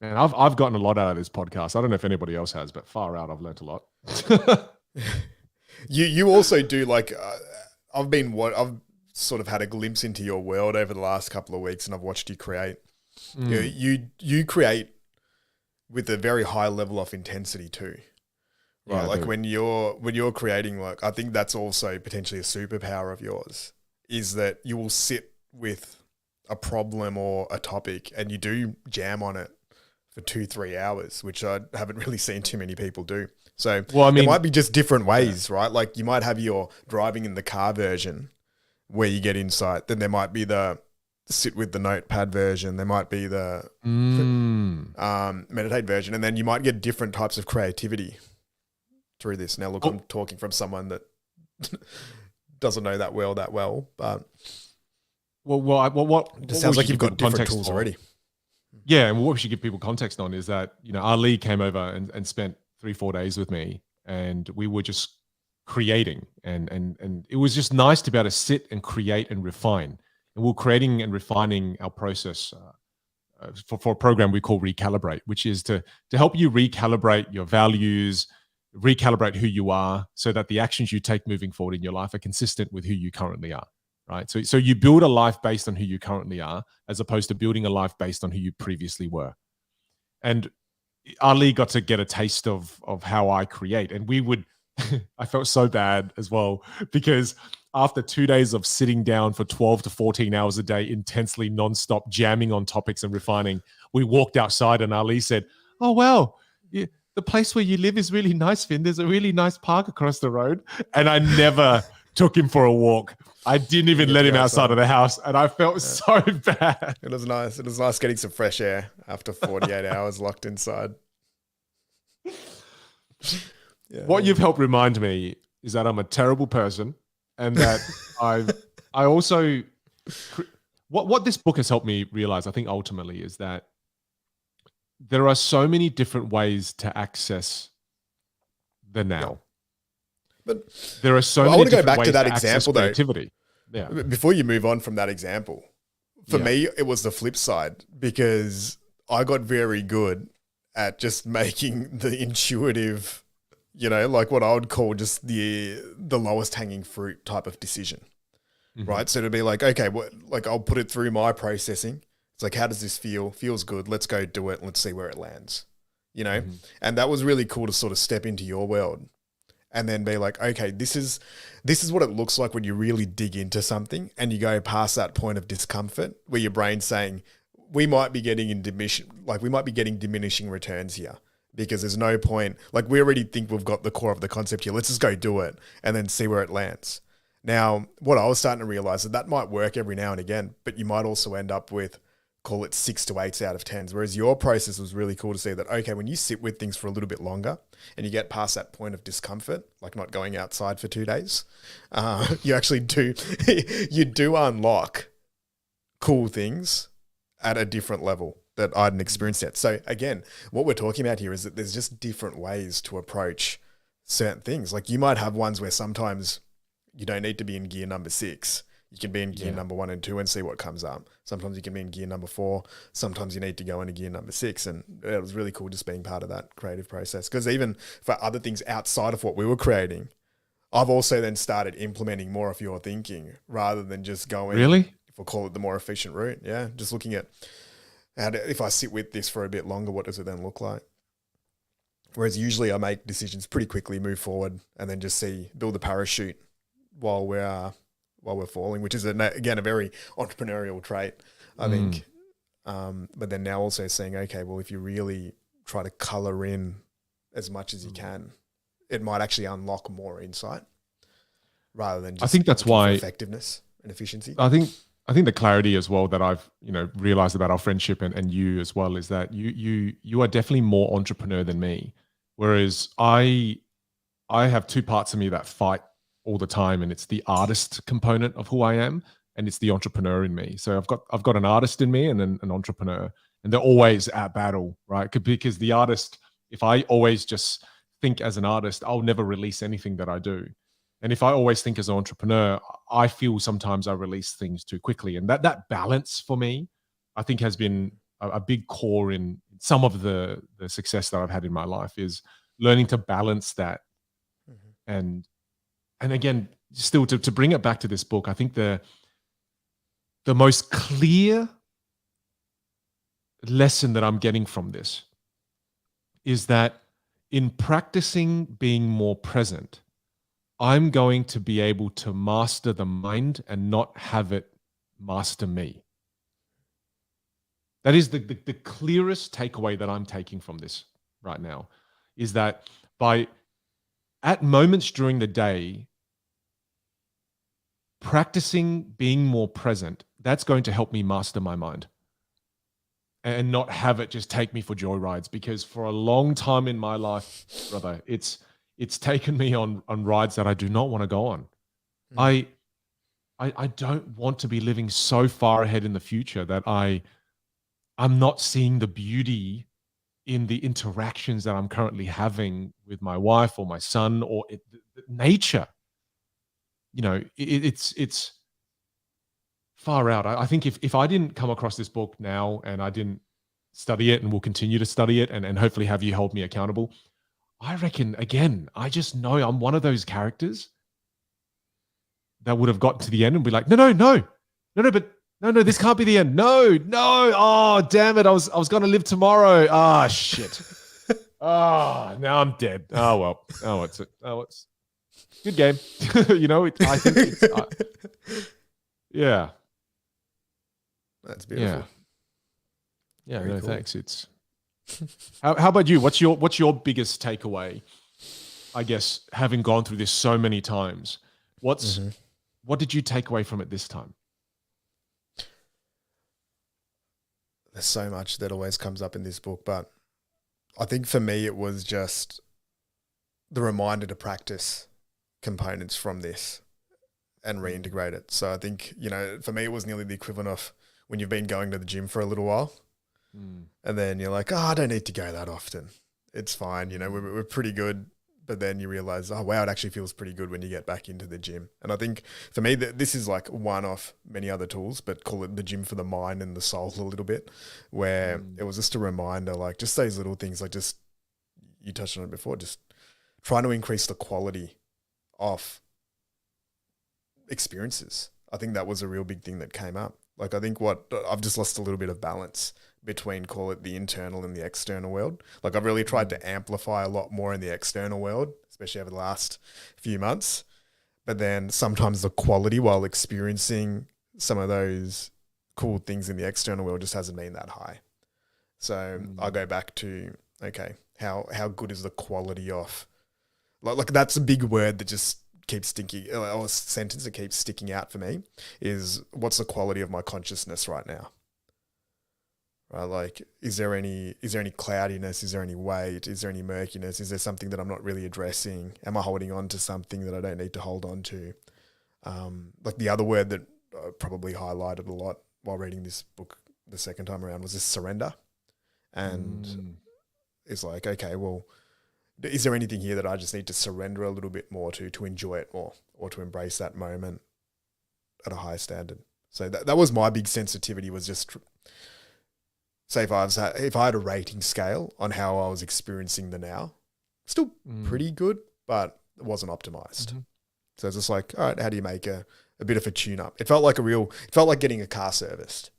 I've gotten a lot out of this podcast. I don't know if anybody else has, but far out, I've learned a lot. You also do like, I've sort of had a glimpse into your world over the last couple of weeks, and I've watched you create. You create with a very high level of intensity too, right? Yeah, like when you're creating work, I think that's also potentially a superpower of yours, is that you will sit with a problem or a topic and you do jam on it for 2-3 hours, which I haven't really seen too many people do. So there might be just different ways, right? Like you might have your driving in the car version where you get insight. Then there might be the sit with the notepad version. There might be the meditate version. And then you might get different types of creativity through this. Now, look, I'm talking from someone that doesn't know that well, but it just sounds like you've got different tools already. Yeah, and what we should give people context on is that, Ali came over and spent 3-4 days with me, and we were just creating, and it was just nice to be able to sit and create and refine. And we're creating and refining our process for a program we call Recalibrate, which is to help you recalibrate your values, recalibrate who you are, so that the actions you take moving forward in your life are consistent with who you currently are. Right. So you build a life based on who you currently are, as opposed to building a life based on who you previously were. And Ali got to get a taste of how I create. And we would, I felt so bad as well, because after 2 days of sitting down for 12 to 14 hours a day, intensely nonstop jamming on topics and refining, we walked outside and Ali said, oh, wow, the place where you live is really nice, Finn. There's a really nice park across the road. And I never took him for a walk. I didn't even let him outside of the house, and I felt so bad. It was nice. It was nice getting some fresh air after 48 hours locked inside. Yeah. What you've helped remind me is that I'm a terrible person, and that I also What this book has helped me realize, I think ultimately, is that there are so many different ways to access the now. But there are so I many want to go different back to ways that to access example though. creativity. Yeah. Before you move on from that example, for Yeah. me, it was the flip side because I got very good at just making the intuitive, like what I would call just the lowest hanging fruit type of decision, right? So to be like, okay, like I'll put it through my processing. It's like, how does this feel? Feels good. Let's go do it. Let's see where it lands, And that was really cool to sort of step into your world and then be like, okay, this is what it looks like when you really dig into something and you go past that point of discomfort where your brain's saying, we might be getting diminishing returns here because there's no point. Like we already think we've got the core of the concept here. Let's just go do it and then see where it lands. Now, what I was starting to realize is that might work every now and again, but you might also end up with, call it 6 to 8 out of 10s. Whereas your process was really cool to see that, okay, when you sit with things for a little bit longer and you get past that point of discomfort, like not going outside for 2 days, you actually do, you do unlock cool things at a different level that I hadn't experienced yet. So again, what we're talking about here is that there's just different ways to approach certain things. Like you might have ones where sometimes you don't need to be in gear number 6. You can be in gear number 1 and 2 and see what comes up. Sometimes you can be in gear number 4. Sometimes you need to go into gear number 6. And it was really cool just being part of that creative process. Because even for other things outside of what we were creating, I've also then started implementing more of your thinking rather than just going, Really? if we'll call it the more efficient route. Yeah. Just looking at if I sit with this for a bit longer, what does it then look like? Whereas usually I make decisions pretty quickly, move forward, and then just build the parachute while we're falling, which is again a very entrepreneurial trait, I think. But then now also saying, okay, well, if you really try to color in as much as you can, it might actually unlock more insight rather than just I think that's why effectiveness and efficiency. I think the clarity as well that I've realized about our friendship and you as well is that you are definitely more entrepreneur than me, whereas I have two parts of me that fight all the time, and it's the artist component of who I am, and it's the entrepreneur in me. So I've got an artist in me and an entrepreneur, and they're always at battle, right? Because the artist, if I always just think as an artist, I'll never release anything that I do. And if I always think as an entrepreneur, I feel sometimes I release things too quickly. And that balance for me, I think has been a big core in some of the success that I've had in my life, is learning to balance that. And again, still to bring it back to this book, I think the most clear lesson that I'm getting from this is that in practicing being more present, I'm going to be able to master the mind and not have it master me. That is the clearest takeaway that I'm taking from this right now, is that at moments during the day, practicing being more present, that's going to help me master my mind and not have it just take me for joyrides. Because for a long time in my life, brother, it's taken me on rides that I do not want to go on. I don't want to be living so far ahead in the future that I'm not seeing the beauty in the interactions that I'm currently having with my wife or my son or nature. It's far out. I think if I didn't come across this book now and I didn't study it and will continue to study it and hopefully have you hold me accountable, I reckon, again, I just know I'm one of those characters that would have gotten to the end and be like, no, but this can't be the end. No. Oh, damn it. I was going to live tomorrow. Ah, shit. Now I'm dead. Oh, well. It's good game. I think it's, yeah. That's beautiful. Yeah. Very no, cool. thanks. It's how about you? What's your biggest takeaway? I guess having gone through this so many times, what did you take away from it this time? There's so much that always comes up in this book, but I think for me it was just the reminder to practice components from this and reintegrate it. So I think, for me, it was nearly the equivalent of when you've been going to the gym for a little while and then you're like, oh, I don't need to go that often. It's fine. We're pretty good. But then you realize, oh, wow, it actually feels pretty good when you get back into the gym. And I think for me, this is like one of many other tools, but call it the gym for the mind and the soul a little bit, where it was just a reminder, like just those little things, like just, you touched on it before, just trying to increase the quality of experiences. I think that was a real big thing that came up. Like I think I've just lost a little bit of balance between, call it the internal and the external world. Like I've really tried to amplify a lot more in the external world, especially over the last few months. But then sometimes the quality while experiencing some of those cool things in the external world just hasn't been that high. So I go back to, okay, how good is the quality of, like that's a big word that just keeps sticking, or a sentence that keeps sticking out for me is, what's the quality of my consciousness right now? Right? Like, is there any cloudiness? Is there any weight? Is there any murkiness? Is there something that I'm not really addressing? Am I holding on to something that I don't need to hold on to? Like the other word that I probably highlighted a lot while reading this book the second time around was this surrender. And it's like, okay, well, is there anything here that I just need to surrender a little bit more to enjoy it more, or to embrace that moment at a higher standard? So that was my big sensitivity, was just, say if I had a rating scale on how I was experiencing the now, still pretty good, but it wasn't optimized. So it's just like, all right, how do you make a bit of a tune up? It felt like getting a car serviced.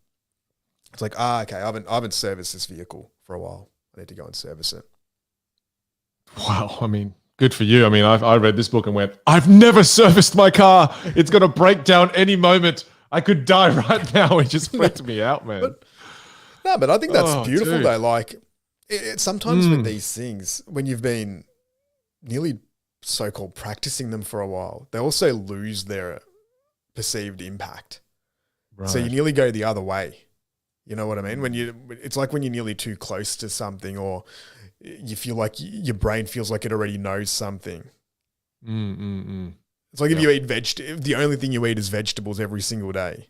It's like, okay, I haven't serviced this vehicle for a while. I need to go and service it. Wow. I mean, good for you. I mean, I read this book and went, I've never serviced my car. It's going to break down any moment. I could die right now. It just freaked me out, man. But I think that's beautiful, dude. Though. Like, sometimes with these things, when you've been nearly so-called practicing them for a while, they also lose their perceived impact. Right. So you nearly go the other way. You know what I mean? It's like when you're nearly too close to something, or you feel like your brain feels like it already knows something. It's like if you eat the only thing you eat is vegetables every single day.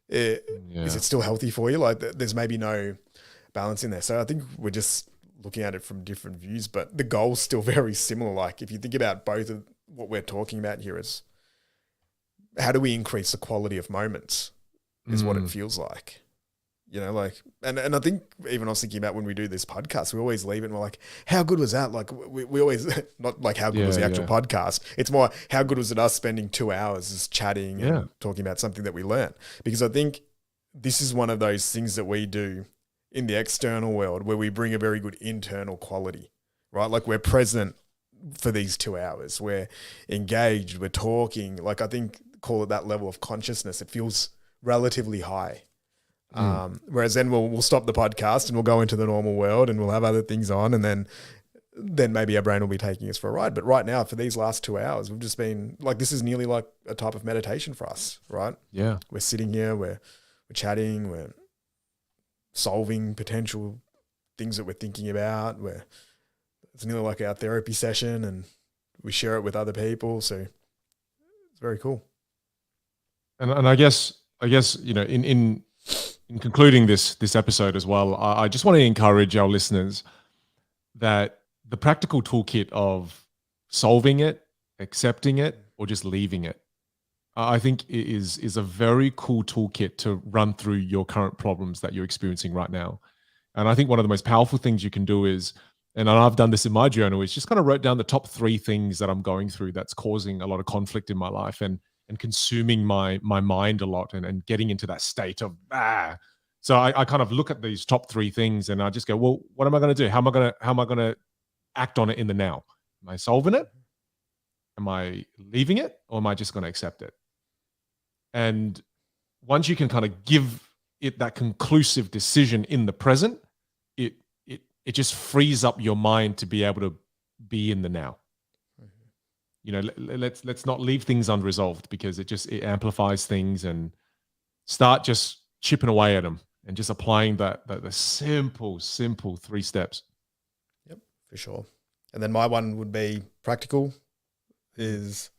Is it still healthy for you? Like there's maybe no balance in there. So I think we're just looking at it from different views, but the goal's still very similar. Like if you think about both of what we're talking about here, is how do we increase the quality of moments is what it feels like. Like, and I think even I was thinking about when we do this podcast, we always leave it and we're like, how good was that? Like we always, not like how good was the actual podcast. It's more, how good was it us spending 2 hours just chatting and talking about something that we learned? Because I think this is one of those things that we do in the external world where we bring a very good internal quality, right? Like we're present for these 2 hours. We're engaged, we're talking. Like I think, call it that level of consciousness. It feels relatively high. Whereas then we'll stop the podcast and we'll go into the normal world and we'll have other things on, and then maybe our brain will be taking us for a ride. But right now, for these last 2 hours, we've just been like, this is nearly like a type of meditation for us, right? Yeah. We're sitting here, we're chatting, we're solving potential things that we're thinking about. It's nearly like our therapy session, and we share it with other people. So it's very cool. And I guess, in concluding this episode as well, I just want to encourage our listeners that the practical toolkit of solving it, accepting it, or just leaving it, I think is a very cool toolkit to run through your current problems that you're experiencing right now. And I think one of the most powerful things you can do is, and I've done this in my journal, is just kind of wrote down the top 3 things that I'm going through that's causing a lot of conflict in my life and consuming my mind a lot and getting into that state of So I kind of look at these top 3 things and I just go, well, what am I going to do? How am I going to act on it in the now? Am I solving it? Am I leaving it? Or am I just going to accept it? And once you can kind of give it that conclusive decision in the present, it just frees up your mind to be able to be in the now. Let's not leave things unresolved, because it amplifies things, and start just chipping away at them and just applying the simple 3 steps. Yep, for sure. And then my one would be practical, is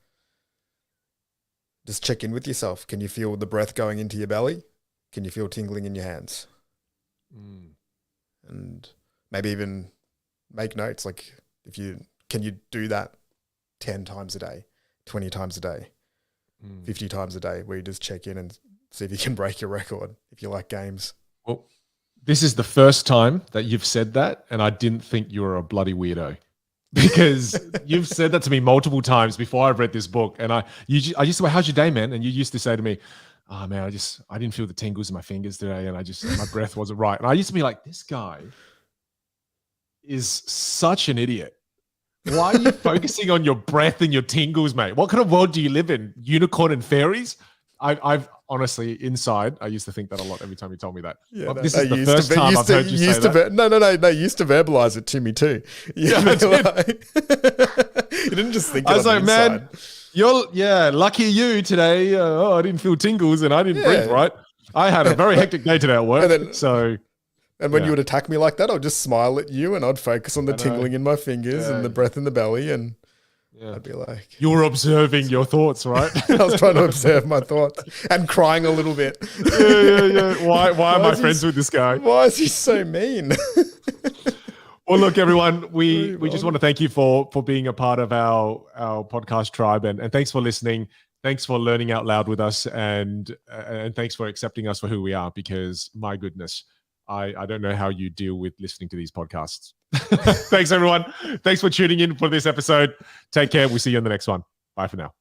just check in with yourself. Can you feel the breath going into your belly? Can you feel tingling in your hands? And maybe even make notes. Like can you do that 10 times a day, 20 times a day, 50 times a day, where you just check in and see if you can break your record if you like games. Well, this is the first time that you've said that, and I didn't think you were a bloody weirdo, because you've said that to me multiple times before I've read this book. And I used to say, how's your day, man? And you used to say to me, oh man, I didn't feel the tingles in my fingers today, and my breath wasn't right. And I used to be like, this guy is such an idiot. Why are you focusing on your breath and your tingles, mate? What kind of world do you live in? Unicorn and fairies? I've honestly, inside, I used to think that a lot every time you told me that. Yeah, this is the first time I've heard you say that. No, they used to verbalize it to me too. Yeah, I did. You didn't just think it I was like, man, lucky you today. I didn't feel tingles and I didn't breathe right. I had a very hectic day today at work. And when you would attack me like that, I'd just smile at you and I'd focus on the tingling in my fingers and the breath in the belly, and I'd be like... You were observing your thoughts, right? I was trying to observe my thoughts and crying a little bit. Yeah. Why am I friends with this guy? Why is he so mean? Well, look, everyone, we just want to thank you for being a part of our podcast tribe, and thanks for listening. Thanks for learning out loud with us, and thanks for accepting us for who we are, because my goodness, I don't know how you deal with listening to these podcasts. Thanks, everyone. Thanks for tuning in for this episode. Take care. We'll see you in the next one. Bye for now.